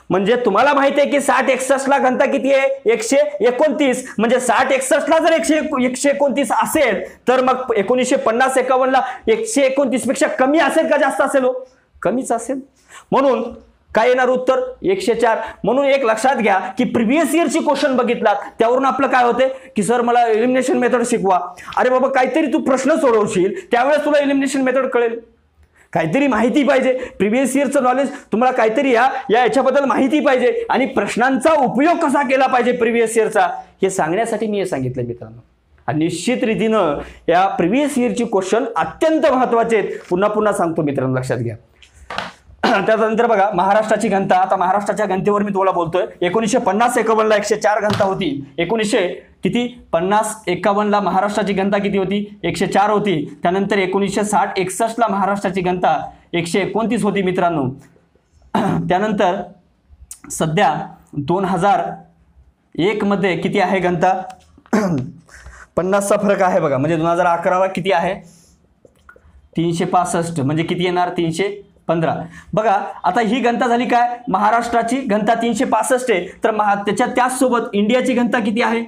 म्हणजे तुम्हाला माहिती आहे की 60-61 ला घनता किती आहे, 129, म्हणजे 60-61 ला जर 129 असेल तर मग 1950-51 ला 129 पेक्षा कमी असेल का जास्त असेल, कमीच असेल. म्हणून काय येणार उत्तर 104. म्हणून एक लक्षात घ्या की प्रिव्हियस इयरची क्वेश्चन बघितलात त्यावरून आपलं काय होते की सर मला एलिमिनेशन मेथड शिकवा. अरे बाबा काहीतरी तू प्रश्न सोडवशील त्यावेळेस तुला एलिमिनेशन मेथड कळेल, काहीतरी माहिती पाहिजे, प्रिव्हियस इयरचं नॉलेज तुम्हाला काहीतरी याच्याबद्दल माहिती पाहिजे आणि प्रश्नांचा उपयोग कसा केला पाहिजे प्रिव्हियस इयरचा हे सांगण्यासाठी मी हे सांगितलं मित्रांनो. आणि निश्चित रीतीनं या प्रिव्हियस इयरची क्वेश्चन अत्यंत महत्वाचे आहेत, पुन्हा पुन्हा सांगतो मित्रांनो लक्षात घ्या. त्यानंतर बघा महाराष्ट्राची घनता, आता महाराष्ट्राच्या घनतेवर मी तुम्हाला बोलतोय. 1950-51 ला 104 घनता होती, 1950-51 ला महाराष्ट्राची घनता किती होती, 104 होती. त्यानंतर 1960-61 ला महाराष्ट्राची घनता 129 होती मित्रांनो. त्यानंतर सध्या 2001 मध्ये किती आहे घनता, 50चा फरक आहे बघा, म्हणजे 2011 ला किती आहे 365, म्हणजे किती येणार 315. बघा आता ही घनता झाली काय, महाराष्ट्राची घनता 365 आहे, तर त्याच सोबत इंडियाची घनता किती आहे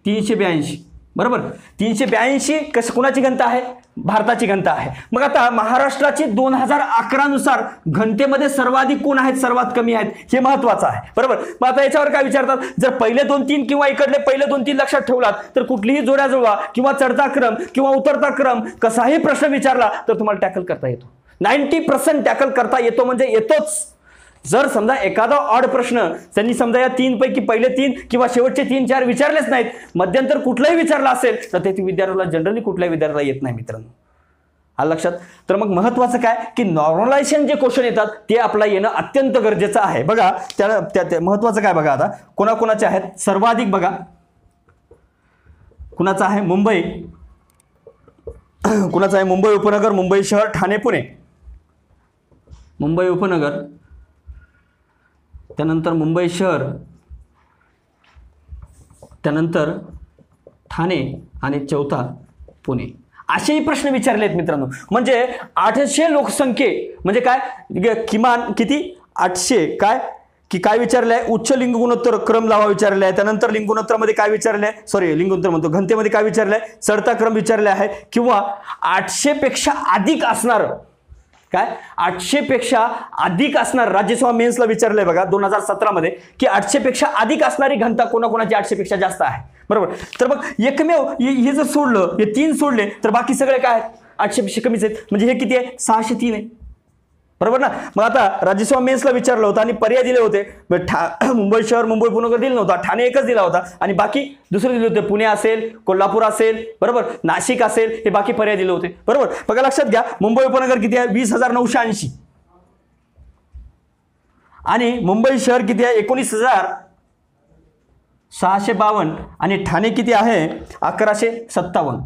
382. बरोबर, 382 कुणाची घनता आहे, भारताची घनता आहे. मग आता महाराष्ट्राची 2011 नुसार घनतेमध्ये सर्वाधिक कोण आहेत, सर्वात कमी आहेत, हे महत्वाचं आहे. बरोबर, मग आता याच्यावर काय विचारतात, जर पहिले 2-3 किंवा इकडले पहिले 2-3 लक्षात ठेवलात तर कुठलीही जोड्या जुळवा किंवा चढता क्रम किंवा उतरता क्रम कसाही प्रश्न विचारला तर तुम्हाला टॅकल करता येतो. 90% टॅकल करता येतो म्हणजे येतोच. जर समजा एखादा ऑड प्रश्न त्यांनी समजा या 3 पैकी पहिले 3 किंवा शेवटचे 3-4 विचारलेच नाहीत, मध्यंतर कुठलाही विचारला असेल तर ते विद्यार्थ्याला जनरली कुठल्याही विद्यार्थ्याला येत नाही मित्रांनो. आलं लक्षात. तर मग महत्वाचं काय की नॉर्मलायझेशन जे क्वेश्चन येतात ते आपला येणं अत्यंत गरजेचं आहे. बघा त्या महत्वाचं काय बघा, आता कोणाकोणाचे आहेत सर्वाधिक, बघा कुणाचा आहे मुंबई, कुणाचा आहे मुंबई उपनगर, मुंबई शहर, ठाणे, पुणे. मुंबई उपनगर, त्यानंतर मुंबई शहर, त्यानंतर ठाणे आणि चौथा पुणे. असेही प्रश्न विचारले आहेत मित्रांनो. म्हणजे 800 लोकसंख्ये म्हणजे काय किमान किती 800 काय की काय विचारलंय, उच्च लिंग गुणोत्तर क्रम लावा विचारले आहे. त्यानंतर लिंग गुणोत्तर मध्ये काय विचारलंय, सॉरी लिंग गुणोत्तर म्हणतो घनतेमध्ये काय विचारलंय, चढता क्रम विचारले आहे किंवा 800 पेक्षा अधिक असणार, काय 800 पेक्षा अधिक असणार. राज्यसभा मेन्सला विचारलंय बघा 2017 मध्ये की 800 पेक्षा अधिक असणारी घनता कोणाकोणाची 800 पेक्षा जास्त आहे. बरोबर, तर मग एकमेव हे जर सोडलं, हे 3 सोडले तर बाकी सगळे काय 800 पेक्षा कमीच आहेत, म्हणजे हे किती आहे 603 आहे. बरोबर ना. मग आता राज्यसभा मेन्सला विचारलं होतं आणि पर्याय दिले होते, मुंबई शहर मुंबई उपनगर दिलं नव्हता, ठाणे एकच दिला होता आणि बाकी दुसरे दिले होते, पुणे असेल, कोल्हापूर असेल, बरोबर नाशिक असेल, हे बाकी पर्याय दिले होते. बरोबर, बघा लक्षात घ्या मुंबई उपनगर किती आहे 20,980 आणि मुंबई शहर किती आहे 19,652 आणि ठाणे किती आहे 1,157.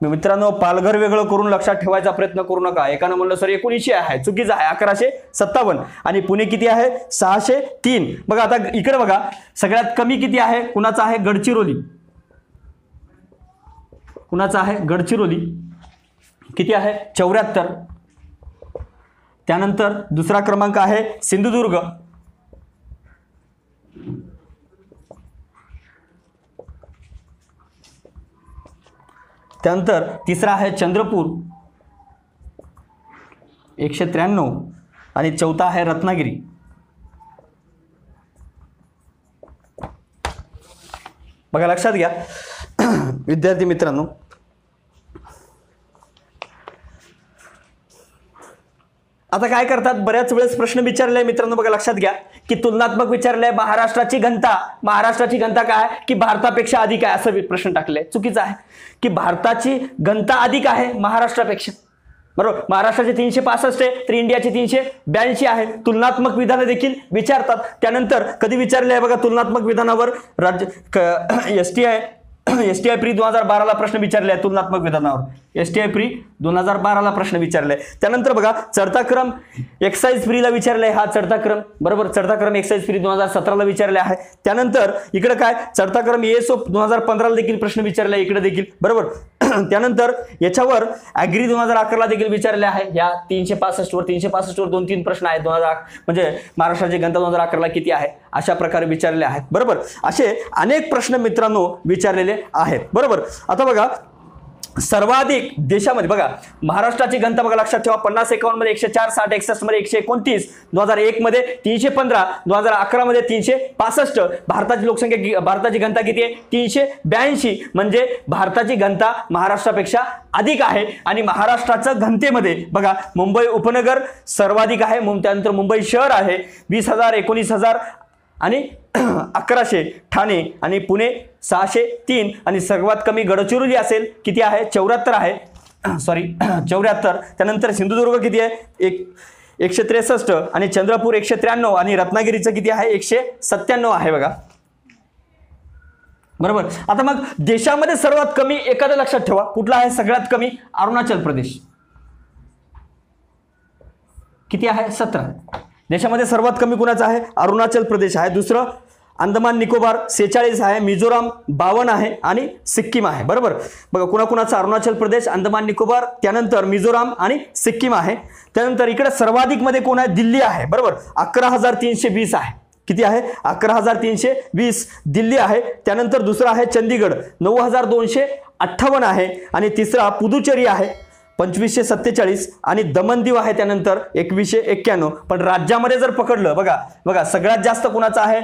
मित्रांनो पालघर वेगळं करून लक्षात ठेवायचा प्रयत्न करू नका. एकानं म्हणलं सर 1900 आहे, चुकीचं आहे, 1,157 आणि पुणे किती आहे 603. बघा आता इकडे बघा सगळ्यात कमी किती आहे, कुणाचा आहे गडचिरोली, कुणाचा आहे गडचिरोली किती आहे 74. त्यानंतर दुसरा क्रमांक आहे सिंधुदुर्ग, त्यानंतर तिसरा आहे चंद्रपूर, 193 आणि चौथा आहे रत्नागिरी. बघा लक्षात घ्या विद्यार्थी मित्रांनो, आता काय करतात, बऱ्याच वेळेस प्रश्न विचारले मित्रांनो, बघा लक्षात घ्या की तुलनात्मक विचारलंय महाराष्ट्राची घनता काय की भारतापेक्षा अधिक आहे असं प्रश्न टाकले. चुकीचं आहे की भारताची घनता अधिक आहे महाराष्ट्रापेक्षा. बरोबर, महाराष्ट्राचे 365 आहे तर इंडियाचे 382 आहे. तुलनात्मक विधानं देखील विचारतात. त्यानंतर कधी विचारले आहे बघा तुलनात्मक विधानावर राज्य एसटीआय प्री 2012 प्रश्न विचारले आहे. तुलनात्मक विधानावर एसटीआय प्री 2012 प्रश्न विचारले. त्यानंतर बघा चढता क्रम एक्साइज फ्रीला विचारले, हा चढता क्रम. बरोबर, चढता क्रम एक्साइज फ्री 2017 विचारले आहे. त्यानंतर इकडे काय चढता क्रम ESO 2015 देखील प्रश्न विचारले इकडे देखील. बरोबर, त्यानंतर याच्यावर ॲग्री 2011 देखील विचारले आहे. या 365 वर 2-3 प्रश्न आहेत. 2000 म्हणजे महाराष्ट्राची घनता 2011 किती आहे अशा प्रकारे विचारले आहेत. बरोबर, असे अनेक प्रश्न मित्रांनो विचारलेले आहेत. बरोबर, आता बघा सर्वाधिक देशामध्ये बघा महाराष्ट्राची घनता बघा लक्षात ठेवा 50-51 मध्ये 104, 60, 61 मध्ये 129, 2001 मध्ये 315, 2011 मध्ये 365. भारताची घनता किती आहे 382. म्हणजे भारताची घनता महाराष्ट्रापेक्षा अधिक आहे. आणि महाराष्ट्राच्या घनतेमध्ये बघा मुंबई उपनगर सर्वाधिक आहे, त्यानंतर मुंबई शहर आहे 20,000, 19,000 आणि 1100. ठाणे आणि पुणे 603 आणि सर्वात कमी गडचिरोली असेल किती आहे 74 आहे, सॉरी 74. त्यानंतर सिंधुदुर्ग किती आहे 163 आणि चंद्रपूर 193 आणि रत्नागिरीचं किती आहे 197 आहे बघा. बरोबर, आता मग देशामध्ये सर्वात कमी एखादं लक्षात ठेवा कुठला आहे सगळ्यात कमी अरुणाचल प्रदेश किती आहे 17. देशामध्ये सर्वात कमी कुणाचा आहे अरुणाचल प्रदेश आहे. दुसरं अंदमान निकोबार 46 आहे, मिझोराम 52 आहे आणि सिक्कीम आहे. बरोबर, बघा कुणाकुणाचा अरुणाचल प्रदेश, अंदमान निकोबार, त्यानंतर मिझोराम आणि सिक्कीम आहे. त्यानंतर इकडे सर्वाधिक मध्ये कोण आहे दिल्ली आहे. बरोबर, 11,320 आहे. किती आहे 11,320 दिल्ली आहे. त्यानंतर दुसरा आहे चंदीगड 9,258 आहे आणि तिसरा पुदुचेरी आहे 2547 आणि दमन दीव आहे त्यानंतर 2191. पण राज्यामध्ये जर पकडलं बघा सगळ्यात जास्त कुणाचं आहे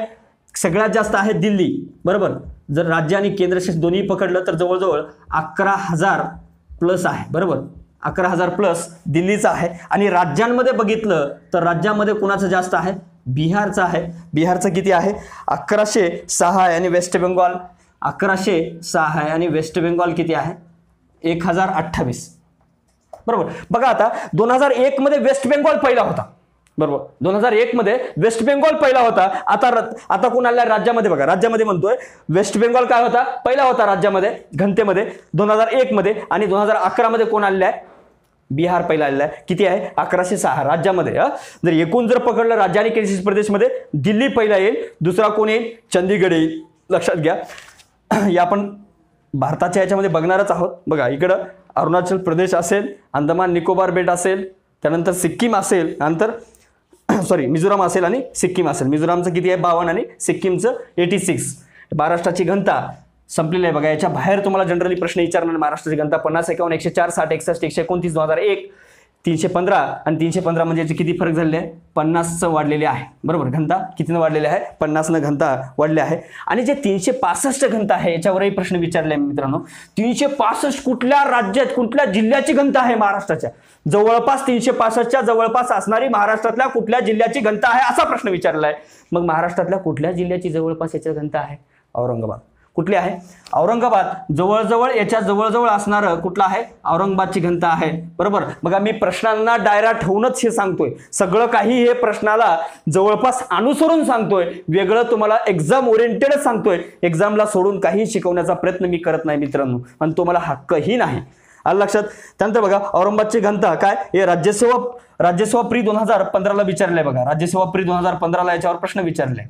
सगळ्यात जास्त आहे दिल्ली. बरोबर, जर राज्य आणि केंद्रशासित दोन्ही पकडलं तर जवळजवळ 11,000 प्लस आहे. बरोबर, 11,000 प्लस दिल्लीचा आहे. आणि राज्यांमध्ये बघितलं तर राज्यामध्ये कुणाचं जास्त आहे बिहारचं आहे. बिहारचं किती आहे 1106 आहे आणि वेस्ट बेंगॉल 1106 आहे आणि वेस्ट बेंगॉल किती आहे 1028. बरोबर, बघा आता 2001 मध्ये वेस्ट बेंगॉल पहिला होता. बरोबर, 2001 मध्ये वेस्ट बेंगॉल पहिला होता. आता कोण आलाय राज्यामध्ये बघा, राज्यामध्ये म्हणतोय वेस्ट बेंगॉल काय होता पहिला होता राज्यामध्ये घनतेमध्ये 2001 मध्ये. आणि 2011 मध्ये कोण आलेला आहे बिहार पहिला आलेला आहे. किती आहे 1106 राज्यामध्ये. जर एकूण जर पकडलं राज्य आणि केंद्रशासित प्रदेशमध्ये दिल्ली पहिला येईल, दुसरा कोण येईल चंदीगड येईल. लक्षात घ्या या आपण भारताच्या याच्यामध्ये बघणारच आहोत. बघा इकडं अरुणाचल प्रदेश असेल, अंदमान निकोबार बेट असेल, त्यानंतर सिक्कीम असेल, नंतर मिझोराम असेल आणि सिक्कीम असेल. मिझोरामचं किती आहे 52 आणि सिक्कीमचं 86. महाराष्ट्राची घनता संपलेली आहे बघा. याच्या बाहेर तुम्हाला जनरली प्रश्न विचारणार महाराष्ट्राची घनता 50-51, 104, 60, 61, 129, 2001, 315 आणि 315 म्हणजे याचे किती फरक झालेले आहे 50चं वाढलेले आहे. बरोबर, घनता कितीनं वाढलेली आहे 50नं घनता वाढली आहे. आणि जे 365 घनता आहे याच्यावरही प्रश्न विचारले आहे मित्रांनो. 365 कुठल्या राज्यात कुठल्या जिल्ह्याची घनता आहे महाराष्ट्राच्या जवळपास 365च्या जवळपास असणारी महाराष्ट्रातल्या कुठल्या जिल्ह्याची घनता आहे असा प्रश्न विचारला आहे. मग महाराष्ट्रातल्या कुठल्या जिल्ह्याची जवळपास याची घनता आहे औरंगाबाद. कुठली आहे औरंगाबाद. जवळजवळ याच्या जवळजवळ असणारं कुठलं आहे औरंगाबादची घनता आहे. बरोबर, बघा मी प्रश्नांना डायरा ठेवूनच हे सांगतोय. सगळं काही हे प्रश्नाला जवळपास अनुसरून सांगतोय, वेगळं तुम्हाला एक्झाम ओरिएंटेडच सांगतोय. एक्झामला सोडून काही शिकवण्याचा प्रयत्न मी करत नाही मित्रांनो आणि तो मला हक्कही नाही. आलं लक्षात. त्यानंतर बघा औरंगाबादची घनता काय हे राज्यसेवा प्री 2015 विचारलंय बघा. राज्यसेवा प्री 2015 याच्यावर प्रश्न विचारलाय.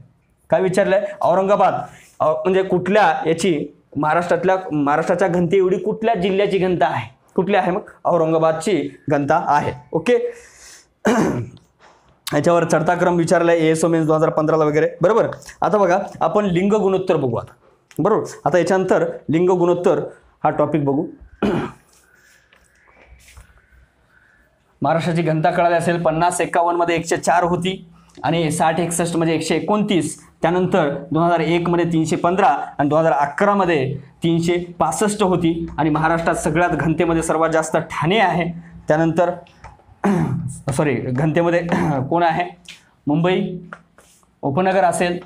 काय विचारलंय औरंगाबाद म्हणजे कुठल्या याची महाराष्ट्राच्या घनते एवढी कुठल्या जिल्ह्याची घनता आहे कुठली आहे मग औरंगाबादची घनता आहे. ओके, याच्यावर चढता क्रम विचारलाय ESO मेन्स 2015 वगैरे. बरोबर, आता बघा आपण लिंग गुणोत्तर बघू आता. बरोबर, आता याच्यानंतर लिंग गुणोत्तर हा टॉपिक बघू. महाराष्ट्राची घनता कळाली असेल 50-51 मध्ये 104 होती आणि 60-61 मध्ये 129, त्यानंतर 2001 मध्ये 315 आणि 2011 मध्ये 365 होती आणि महाराष्ट्रात सगळ्यात घनतेमध्ये सर्वात जास्त ठाणे आहे. त्यानंतर घनतेमध्ये कोण आहे? मुंबई उपनगर असेल,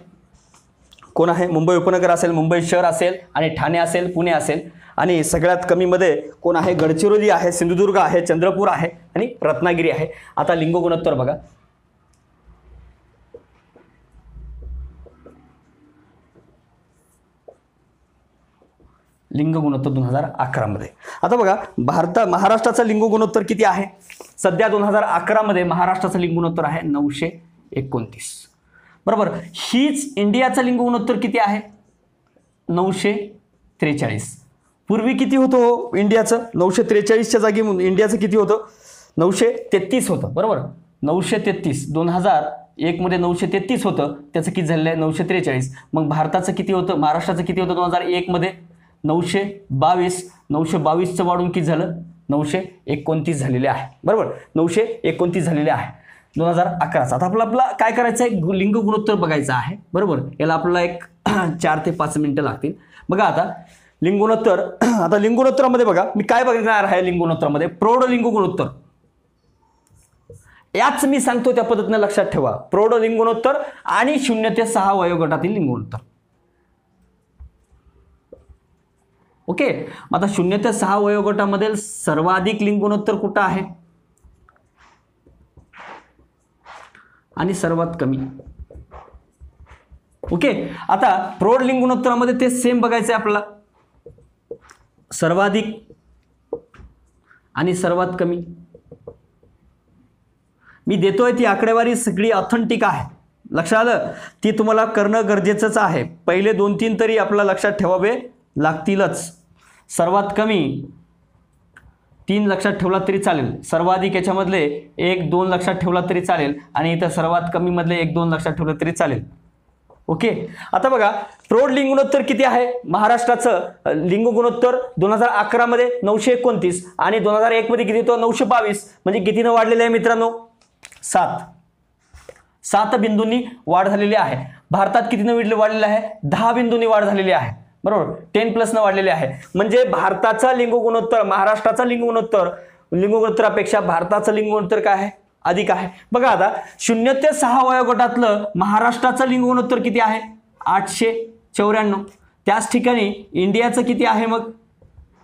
कोण आहे? मुंबई उपनगर असेल, मुंबई शहर असेल आणि ठाणे असेल, पुणे असेल. आणि सगळ्यात कमीमध्ये कोण आहे? गडचिरोली आहे, सिंधुदुर्ग आहे, चंद्रपूर आहे आणि रत्नागिरी आहे. आता लिंग गुणोत्तर बघा. लिंग गुणोत्तर 2011 मध्ये. आता बघा महाराष्ट्राचा लिंग गुणोत्तर किती आहे? सध्या 2011 मध्ये महाराष्ट्राचा लिंग गुणोत्तर आहे 929. बरोबर. हीच इंडियाचा लिंग गुणोत्तर किती आहे? 943. पूर्वी किती होतं इंडियाचं? 943च्या जागी इंडियाचं किती होतं? 933 होतं. बरोबर. 933. 2001 मध्ये 933 होतं, त्याचं किती झालेलं आहे? 943. मग भारताचं किती होतं? महाराष्ट्राचं किती होतं 2001 मध्ये? 922. 922चं वाढून किती झालं? 929 झालेले आहे. बरोबर. 929 झालेले आहे 2011. आता आपल्याला काय करायचं आहे? लिंग गुणोत्तर बघायचं आहे. बरोबर. याला आपल्याला एक 4 ते 5 मिनिटं लागतील. बघा आता लिंग गुणोत्तर. आता लिंग गुणोत्तरामध्ये बघा मी काय बघणार आहे लिंग गुणोत्तरामध्ये? प्रौढ लिंग गुणोत्तर. याच मी सांगतो त्या पद्धतीने लक्षात ठेवा. प्रौढ लिंग गुणोत्तर आणि 0 ते 6 वयोगटातील लिंग गुणोत्तर. ओके. आता 0 ते 6 वयोगटामधील सर्वाधिक लिंग गुणोत्तर कुठं आहे आणि सर्वात कमी? ओके. आता प्रौढ लिंग गुणोत्तरामध्ये ते सेम बघायचं आहे आपल्याला. सर्वाधिक आणि सर्वात कमी. मी देतोय ती आकडेवारी सगळी ऑथेंटिक आहे. लक्षात आलं? ती तुम्हाला करणं गरजेचंच आहे. पहिले 2-3 तरी आपल्याला लक्षात ठेवावे लागतीलच. सर्वात कमी 3 लक्षात ठेवला तरी चालेल. सर्वाधिक याच्यामधले 1-2 लक्षात ठेवला तरी चालेल आणि इथं सर्वात कमी मधले 1-2 लक्षात ठेवलं तरी चालेल. ओके. आता बघा प्रौढ लिंग गुणोत्तर किती आहे? महाराष्ट्राचं लिंग गुणोत्तर 2011 मध्ये 929 आणि 2001 मध्ये किती होतं? 922. म्हणजे कितीनं वाढलेलं आहे मित्रांनो? 7 बिंदूंनी वाढ झालेली आहे. भारतात कितीनं वाढलेलं आहे? 10 बिंदूंनी वाढ झालेली आहे. बरोबर. 10+ वाढलेले आहे. म्हणजे भारताचा लिंग गुणोत्तर महाराष्ट्राचा लिंग गुणोत्तरापेक्षा भारताचं लिंग गुणोत्तर काय आहे? अधिक आहे. बघा आता 0 ते 6 वयोगटातलं महाराष्ट्राचं लिंग गुणोत्तर किती आहे? 894. त्याच ठिकाणी इंडियाचं किती आहे मग?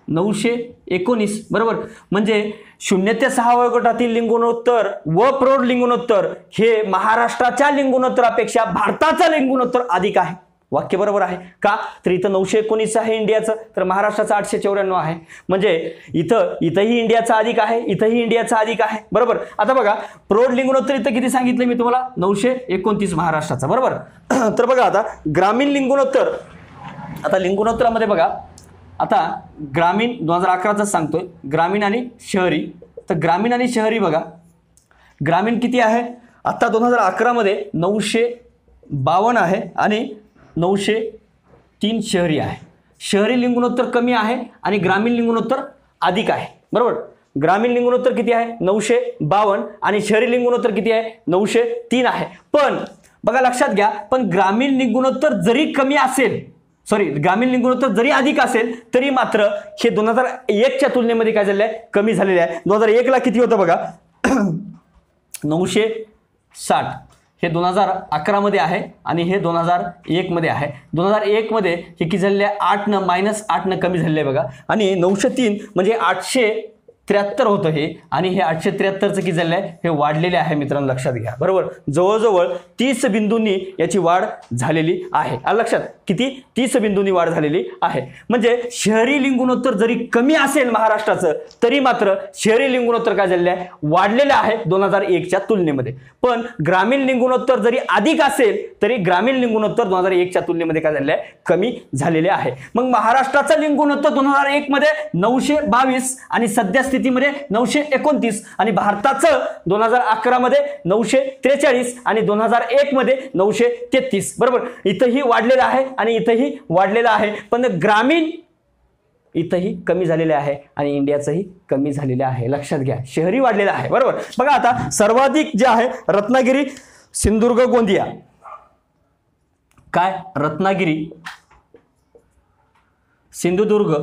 919. बरोबर. म्हणजे 0 ते 6 वयोगटातील लिंग गुणोत्तर व प्रौढ लिंग गुणोत्तर हे महाराष्ट्राच्या लिंग गुणोत्तरापेक्षा भारताचं लिंग गुणोत्तर अधिक आहे. वाक्य बरोबर आहे का? तर इथं 919 आहे इंडियाचं, तर महाराष्ट्राचं 894 आहे. म्हणजे इथंही इंडियाचा अधिक आहे, इथंही इंडियाचा अधिक आहे. बरोबर. आता बघा प्रौढ लिंग गुणोत्तर इथं किती सांगितलं मी तुम्हाला? 929 महाराष्ट्राचा. बरोबर. तर बघा आता ग्रामीण लिंग गुणोत्तर. आता लिंग गुणोत्तरामध्ये बघा आता ग्रामीण 2011च सांगतोय. ग्रामीण आणि शहरी. तर ग्रामीण आणि शहरी बघा. ग्रामीण किती आहे? आता 2011 मध्ये 952 आहे आणि 903 शहरी आहे. शहरी लिंग गुणोत्तर कमी आहे आणि ग्रामीण लिंग गुणोत्तर अधिक आहे. बरोबर. ग्रामीण लिंग गुणोत्तर किती आहे? 952 आणि शहरी लिंग गुणोत्तर किती आहे? 903 आहे. पण बघा लक्षात घ्या, पण ग्रामीण लिंग गुणोत्तर जरी कमी असेल, ग्रामीण लिंग गुणोत्तर जरी अधिक असेल तरी मात्र हे 2001च्या तुलनेमध्ये काय झालेलं आहे? कमी झालेले आहे. 2001 ला किती होतं बघा? 960. हे 2011 मध्ये आहे आणि हे 2001 मध्ये आहे. 2001 मध्ये हे किती झालेले आहे? 8 कमी झालेले आहे बघा. आणि 903 म्हणजे 873 होतं हे, आणि हे 873चं किती झालेलं आहे? हे वाढलेले आहे मित्रांनो, लक्षात घ्या. बरोबर. जवळजवळ 30 बिंदूंनी याची वाढ झालेली आहे. लक्षात किती? 30 बिंदूंनी वाढ झालेली आहे. म्हणजे शहरी लिंग गुणोत्तर जरी कमी असेल महाराष्ट्राचं तरी मात्र शहरी लिंग गुणोत्तर काय झालेलं आहे? वाढलेलं आहे 2001च्या तुलनेमध्ये. पण ग्रामीण लिंग गुणोत्तर जरी अधिक असेल तरी ग्रामीण लिंग गुणोत्तर 2001च्या तुलनेमध्ये काय झालेलं आहे? कमी झालेले आहे. मग महाराष्ट्राचं लिंग गुणोत्तर 2001 मध्ये 922 आणि सध्या स्थितीमध्ये 929 आणि भारताचं 2011 मध्ये 943 आणि 2001 मध्ये 933. बरोबर. इथंही वाढलेलं आहे आणि इथंही वाढलेलं आहे. पण ग्रामीण इथंही कमी झालेले आहे आणि इंडियाचंही कमी झालेले आहे. लक्षात घ्या, शहरी वाढलेलं आहे. बरोबर. बघा आता सर्वाधिक जे आहे रत्नागिरी, सिंधुदुर्ग, गोंदिया. काय? रत्नागिरी, सिंधुदुर्ग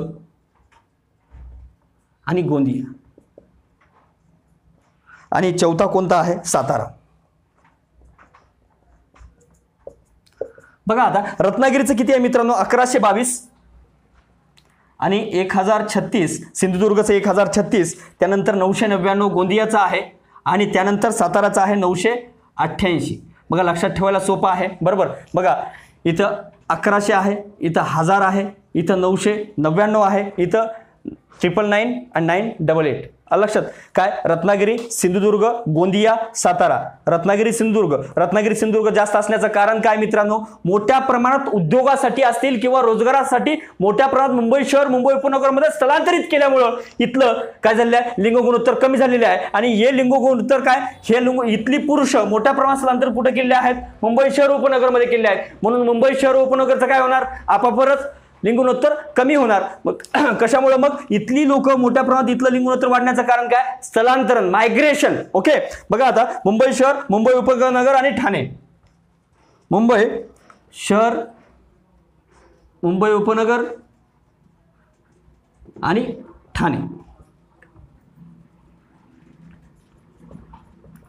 आणि गोंदिया. आणि चौथा कोणता आहे? सातारा. बघा आता रत्नागिरीचं किती आहे मित्रांनो? 1122 आणि 1036. सिंधुदुर्गचं 1036. त्यानंतर 999 गोंदियाचा आहे आणि त्यानंतर साताराचा आहे 988. बघा लक्षात ठेवायला सोपं आहे. बरोबर. बघा इथं 1100 आहे, इथं 1000 आहे, इथं 999 आहे, इथं 999 आणि 988. लक्षात काय? रत्नागिरी, सिंधुदुर्ग, गोंदिया, सातारा. रत्नागिरी सिंधुदुर्ग जास्त असण्याचं कारण काय मित्रांनो? मोठ्या प्रमाणात उद्योगासाठी असतील किंवा रोजगारासाठी मोठ्या प्रमाणात मुंबई शहर, मुंबई उपनगरमध्ये स्थलांतरित केल्यामुळं इथलं काय झालेलं आहे? लिंग गुणोत्तर कमी झालेले आहे. आणि हे लिंग गुणोत्तर काय? हे इथली पुरुष मोठ्या प्रमाणात स्थलांतर कुठे केले आहेत? मुंबई शहर उपनगरमध्ये केले आहेत. म्हणून मुंबई शहर उपनगरचं काय होणार? आपापरच लिंग गुणोत्तर कमी होणार. मग कशामुळे? मग इथली लोक मोठ्या प्रमाणात इथलं लिंग गुणोत्तर वाढण्याचं कारण काय? स्थलांतरण, मायग्रेशन. ओके. बघा आता मुंबई शहर, मुंबई उपनगर आणि ठाणे. मुंबई शहर, मुंबई उपनगर आणि ठाणे.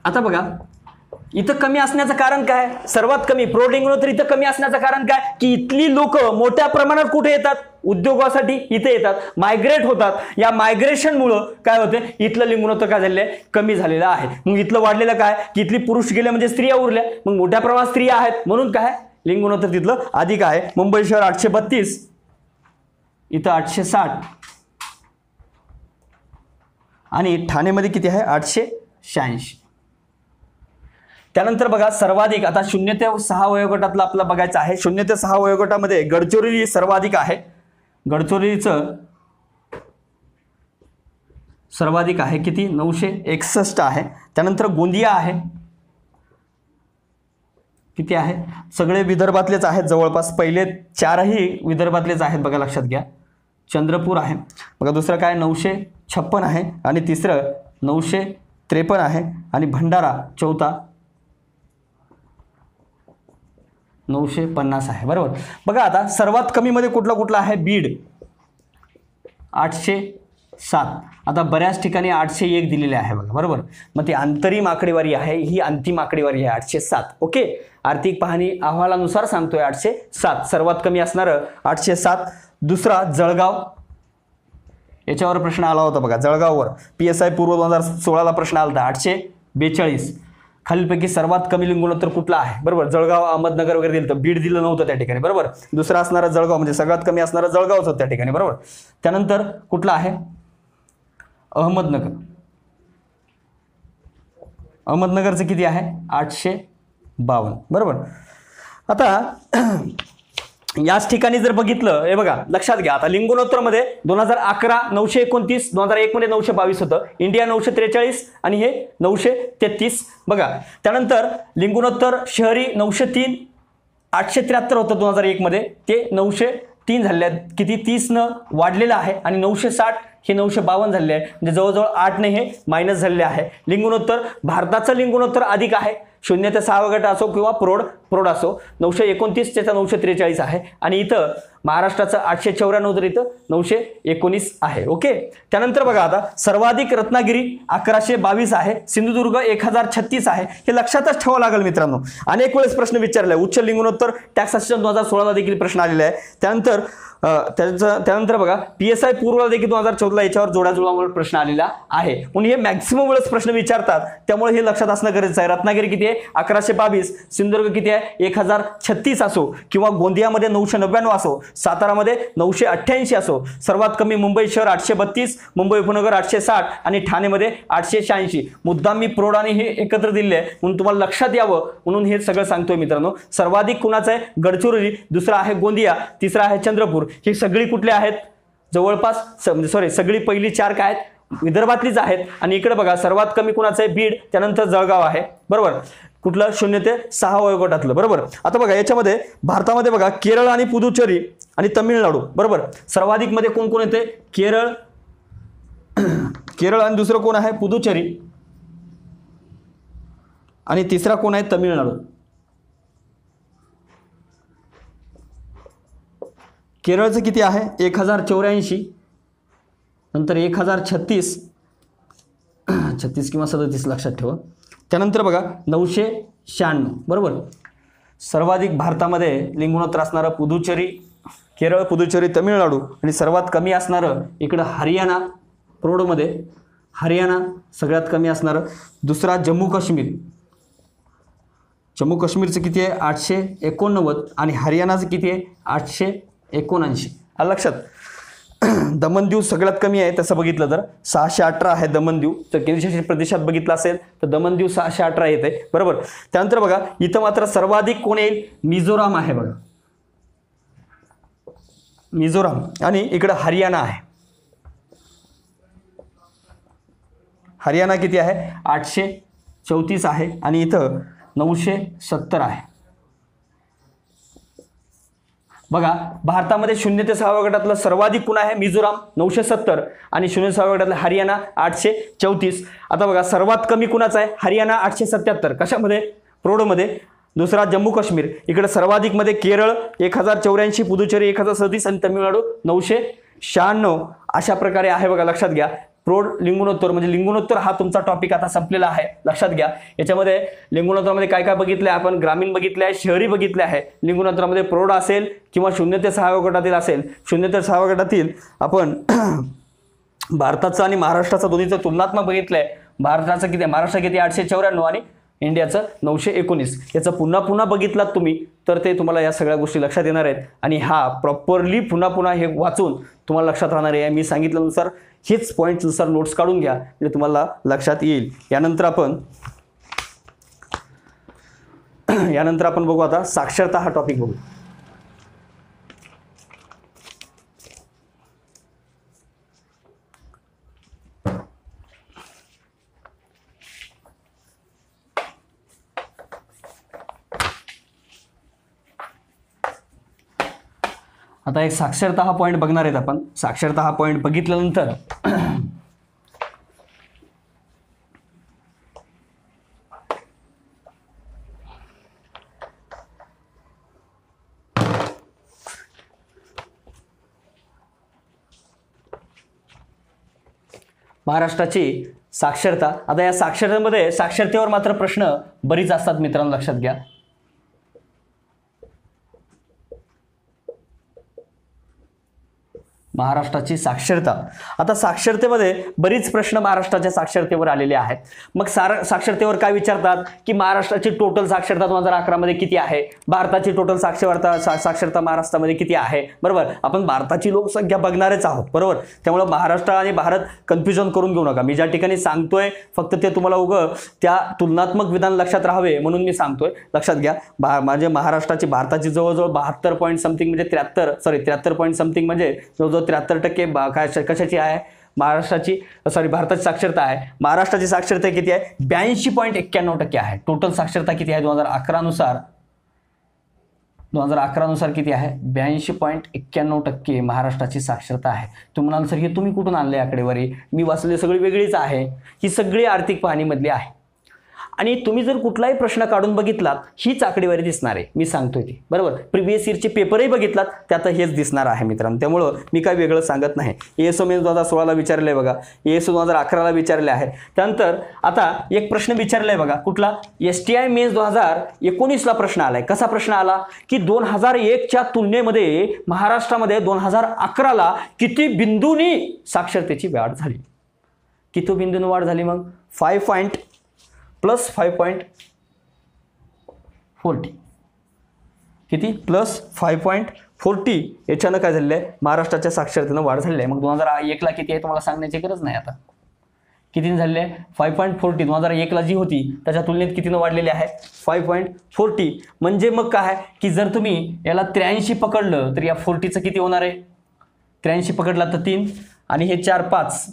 आता बघा इथं कमी असण्याचं कारण काय? सर्वात कमी प्रौढ लिंग गुणोत्तर इथं कमी असण्याचं कारण काय? की इथली लोक मोठ्या प्रमाणात कुठे येतात? उद्योगासाठी इथे येतात, मायग्रेट होतात. या मायग्रेशनमुळं काय होते? इथलं लिंग गुणोत्तर काय झालेलं आहे? कमी झालेलं आहे. मग इथलं वाढलेलं काय? की इथली पुरुष गेले म्हणजे स्त्रिया उरल्या. मग मोठ्या प्रमाणात स्त्रिया आहेत म्हणून काय? लिंग गुणोत्तर तिथलं अधिक आहे. मुंबई शहर 832, इथं 860 आणि ठाणेमध्ये किती आहे? 886. त्यानंतर बघा सर्वाधिक, आता 0 ते 6 वयोगटातलं आपल्याला बघायचं आहे. 0 ते 6 वयोगटामध्ये गडचिरोली सर्वाधिक आहे. गडचिरोलीचं सर्वाधिक आहे किती? 961 आहे. त्यानंतर गोंदिया आहे, किती आहे? सगळे विदर्भातलेच आहेत जवळपास. पहिले 4ही विदर्भातलेच आहेत बघा, लक्षात घ्या. चंद्रपूर आहे बघा. दुसरं काय? 956 आहे आणि तिसरं 953 आहे आणि भंडारा चौथा 950 आहे. बरोबर. बघा आता सर्वात कमी मध्ये कुठला आहे? बीड 807. आता बऱ्याच ठिकाणी 801 दिलेले आहे बघा. बरोबर. मग ती अंतरिम आकडेवारी आहे, ही अंतिम आकडेवारी आहे 807. ओके. आर्थिक पाहणी अहवालानुसार सांगतोय 807 सर्वात कमी असणारं 807. दुसरा जळगाव, याच्यावर प्रश्न आला होता बघा. जळगाववर PSI पूर्व 2016ला प्रश्न आला होता. 842. खालीलपैकी सर्वात कमी लिंग गुणोत्तर कुठला आहे? बरोबर. जळगाव, अहमदनगर वगैरे दिलं, तर बीड दिलं नव्हतं त्या ठिकाणी. बरोबर. दुसरा असणारा जळगाव, म्हणजे सगळ्यात कमी असणारा जळगावच होतं त्या ठिकाणी. बरोबर. त्यानंतर कुठला आहे? अहमदनगर. अहमदनगरचं किती आहे? 852. बरोबर. आता याच ठिकाणी जर बघितलं, हे बघा लक्षात घ्या. आता लिंग गुणोत्तर मध्ये 2011 929, 2001 मध्ये 922 होतं. इंडिया 943 आणि हे 933. बघा. त्यानंतर लिंग गुणोत्तर शहरी 903, 873 होतं 2001 मध्ये, ते 903 झाले आहेत. किती? 30 न वाढलेलं आहे. आणि 960 हे 952 झाले आहे. म्हणजे जवळजवळ 8 ने हे मायनस झालेले आहे. लिंग गुणोत्तर भारताचं लिंग गुणोत्तर अधिक आहे. 0 ते 6 गट असो किंवा प्रौढ असो. 929 त्याचा 943 आहे आणि इथं महाराष्ट्राचं 894 तर इथं 919 आहे. ओके. त्यानंतर बघा आता सर्वाधिक रत्नागिरी 1122 आहे. सिंधुदुर्ग 1036 आहे. हे लक्षातच ठेवावं लागेल मित्रांनो. अनेक वेळेस प्रश्न विचारलाय. उच्च लिंग गुणोत्तर टॅक्स असिस्टंट 2016ला देखील प्रश्न आलेला आहे. त्यानंतर बघा PSI पूर्वला देखील 2014ला याच्यावर जोडाजुळामुळे प्रश्न आलेला आहे. म्हणून हे मॅक्सिमम वेळेस प्रश्न विचारतात, त्यामुळे हे लक्षात असणं गरजेचं आहे. रत्नागिरी किती आहे? 1122. सिंधुदुर्ग किती आहे? 1036 असो किंवा गोंदियामध्ये 999 असो, सातारामध्ये 988 असो. सर्वात कमी मुंबई शहर 832, मुंबई उपनगर 860 आणि ठाणेमध्ये 886. मुद्दाम मी प्रौढ आणि हे एकत्र दिले आहे म्हणून तुम्हाला लक्षात यावं म्हणून हे सगळं सांगतोय मित्रांनो. सर्वाधिक कुणाचं आहे? गडचिरोली. दुसरा आहे गोंदिया. तिसरा आहे चंद्रपूर. ही सगळी कुठली आहेत? जवळपास सगळी पहिली 4 काय आहेत? विदर्भातलीच आहेत. आणि इकडे बघा सर्वात कमी कुणाचं आहे? बीड. त्यानंतर जळगाव आहे. बरोबर. कुठलं 0 ते 6 वयोगटातलं, बरोबर. आता बघा याच्यामध्ये भारतामध्ये बघा केरळ आणि पुदुचेरी आणि तमिळनाडू, बरोबर. सर्वाधिक मध्ये कोण कोण येते? केरळ केरळ आणि दुसरं कोण आहे? पुदुचेरी आणि तिसरा कोण आहे? तमिळनाडू. केरळचं किती आहे? 1084, नंतर 1036 किंवा 37 लक्षात ठेवा. त्यानंतर बघा 996, बरोबर. सर्वाधिक भारतामध्ये लिंग गुणोत्तर असणारं पुदुचेरी, केरळ, पुदुचेरी, तमिळनाडू आणि सर्वात कमी असणारं इकडं हरियाणा, प्रौढमध्ये हरियाणा सगळ्यात कमी असणारं. दुसरा जम्मू काश्मीर, जम्मू काश्मीरचं किती आहे? 889 आणि हरियाणाचं किती आहे? 879. आलं लक्षात. दमन दीव सगळ्यात कमी आहे तसं बघितलं तर 618 आहे दमन दीव. जर केंद्रशासित प्रदेशात बघितलं असेल तर दमन दीव 618 येते, बरोबर. त्यानंतर बघा इथं मात्र सर्वाधिक कोण येईल? मिझोराम आहे बघा, मिझोराम. आणि इकडं हरियाणा आहे. हरियाणा किती आहे? 834 आहे आणि इथं 970 आहे. बघा भारतामध्ये 0 ते 6 वयोगटातलं सर्वाधिक कोण आहे? मिझोराम 970 आणि 0 ते 6 वयोगटातलं हरियाणा 834. आता बघा सर्वात कमी कुणाचा आहे? हरियाणा 877. कशामध्ये? प्रौढमध्ये. दुसरा जम्मू काश्मीर. इकडे सर्वाधिक मध्ये केरळ 1084, पुदुचेरी 1037 आणि तमिळनाडू 996. अशा प्रकारे आहे बघा, लक्षात घ्या. प्रौढ लिंगुणोत्तर म्हणजे लिंगुणोत्तर हा तुमचा टॉपिक आता संपलेला आहे, लक्षात घ्या. याच्यामध्ये लिंगुणोत्तरामध्ये काय काय बघितले आपण? ग्रामीण बघितले आहे, शहरी बघितले आहे. लिंगुणोत्तरामध्ये प्रौढ असेल किंवा 0 ते 6 वयोगटातील असेल. 0 ते 6 वयोगटातील आपण भारताचं आणि महाराष्ट्राचं दोन्हीचं तुलनात्मक बघितलंय. भारताचं किती? महाराष्ट्र किती? 894 आणि इंडियाचं 919. याचं पुन्हा पुन्हा बघितलात तुम्ही तर ते तुम्हाला या सगळ्या गोष्टी लक्षात येणार आहेत आणि हा प्रॉपरली पुन्हा पुन्हा हे वाचून तुम्हाला लक्षात राहणार आहे. मी सांगितल्यानुसार हेच पॉईंट्सनुसार नोट्स काढून घ्या म्हणजे तुम्हाला लक्षात येईल. यानंतर आपण बघू आता साक्षरता हा टॉपिक बघू. आता एक साक्षरता हा पॉईंट बघणार आहेत आपण. साक्षरता हा पॉईंट बघितल्यानंतर महाराष्ट्राची साक्षरता. आता या साक्षरतेमध्ये साक्षरतेवर मात्र प्रश्न बरीच असतात मित्रांनो, लक्षात घ्या. महाराष्ट्राची साक्षरता. आता साक्षरतेमध्ये बरीच प्रश्न महाराष्ट्राच्या साक्षरतेवर आलेले आहेत. मग साक्षरतेवर काय विचारतात की महाराष्ट्राची टोटल साक्षरता 2011 मध्ये किती आहे? भारताची टोटल साक्षरता महाराष्ट्रामध्ये किती आहे? बरोबर. आपण भारताची लोकसंख्या बघणारच आहोत, बरोबर. त्यामुळे महाराष्ट्र आणि भारत कन्फ्युजन करून घेऊ नका. मी ज्या ठिकाणी सांगतोय फक्त ते तुम्हाला उगं त्या तुलनात्मक विधान लक्षात राहावे म्हणून मी सांगतोय, लक्षात घ्या. म्हणजे महाराष्ट्राची भारताची जवळजवळ 72 पॉईंट समथिंग म्हणजे 73 पॉईंट समथिंग म्हणजे जवळजवळ 73% काय कशाची आहे? भारताची साक्षरता आहे. महाराष्ट्राची साक्षरता किती आहे? 82.91% आहे. टोटल साक्षरता किती आहे 2011 नुसार किती आहे? 82.91% महाराष्ट्राची साक्षरता आहे. तुम्ही म्हणाल सर हे तुम्ही कुठून आणले आकडेवारी? मी वाचले सगळी वेगळीच आहे. ही सगळी आर्थिक पाहणीमधली आहे आणि तुम्ही जर कुठलाही प्रश्न काढून बघितलात हीच आकडेवारी दिसणार आहे. मी सांगतोय ती, बरोबर. प्रिव्हियस इयरचे पेपरही बघितलात त्यात हेच दिसणार आहे मित्रांनो. त्यामुळं मी काय वेगळं सांगत नाही. एएसओ मेन्स 2016ला विचारले बघा, एएसओ 2011ला विचारले आहे. त्यानंतर आता एक प्रश्न विचारलाय बघा, कुठला? एसटीआय मेन्स 2019ला प्रश्न आलाय. कसा प्रश्न आला की 2001च्या तुलनेमध्ये महाराष्ट्रामध्ये 2011ला किती बिंदूंनी साक्षरतेची वाढ झाली? किती बिंदूंनी वाढ झाली? मग 5.40 किती? +5.40 याच्यानं काय झालेलं आहे? महाराष्ट्राच्या साक्षरतेनं वाढ झालेली आहे. मग 2001ला किती आहे तुम्हाला सांगण्याची गरज नाही. आता किती झालेले आहे? 5.40. 2001ला जी होती त्याच्या तुलनेत कितीनं वाढलेली आहे? 5.40. म्हणजे मग काय की जर तुम्ही याला 83 पकडलं तर या 40चं किती होणार आहे? 83 पकडला तर 3 आणि हे 4 5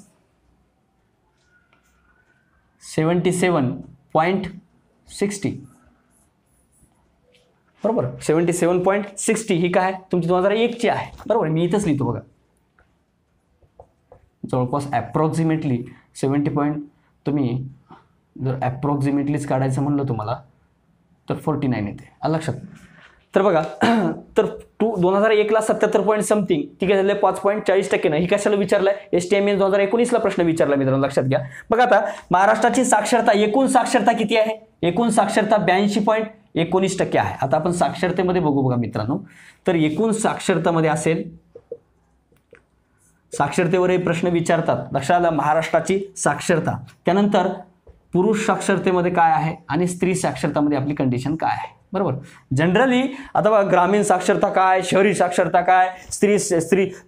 77.60 बरोबर. 77.60 ही काय तुमची 2001ची आहे. बरोबर, मी इथंच लिहितो बघा, जवळपास ॲप्रॉक्सिमेटली 70 तुम्ही जर ॲप्रॉक्सिमेटलीच काढायचं म्हणलं तुम्हाला तर 49 येते. आलं लक्षात. तर बघा तर 2001ला 77 पॉईंट समथिंग, ठीक आहे, झाले 5.40% ना. ही कशाला विचारलंय, STMN 2019ला प्रश्न विचारला मित्रांनो, लक्षात घ्या. बघा आता महाराष्ट्राची साक्षरता, एकूण साक्षरता किती आहे, एकूण साक्षरता 82.19% आहे. आता आपण साक्षरतेमध्ये बघू बघा मित्रांनो, तर एकूण साक्षरतामध्ये असेल, साक्षरतेवरही प्रश्न विचारतात, लक्षात आलं, महाराष्ट्राची साक्षरता, त्यानंतर पुरुष साक्षरतेमध्ये काय आहे आणि स्त्री साक्षरतामध्ये आपली कंडिशन काय आहे. बरोबर. जनरली आता बघा, ग्रामीण साक्षरता काय, शहरी साक्षरता काय, स्त्री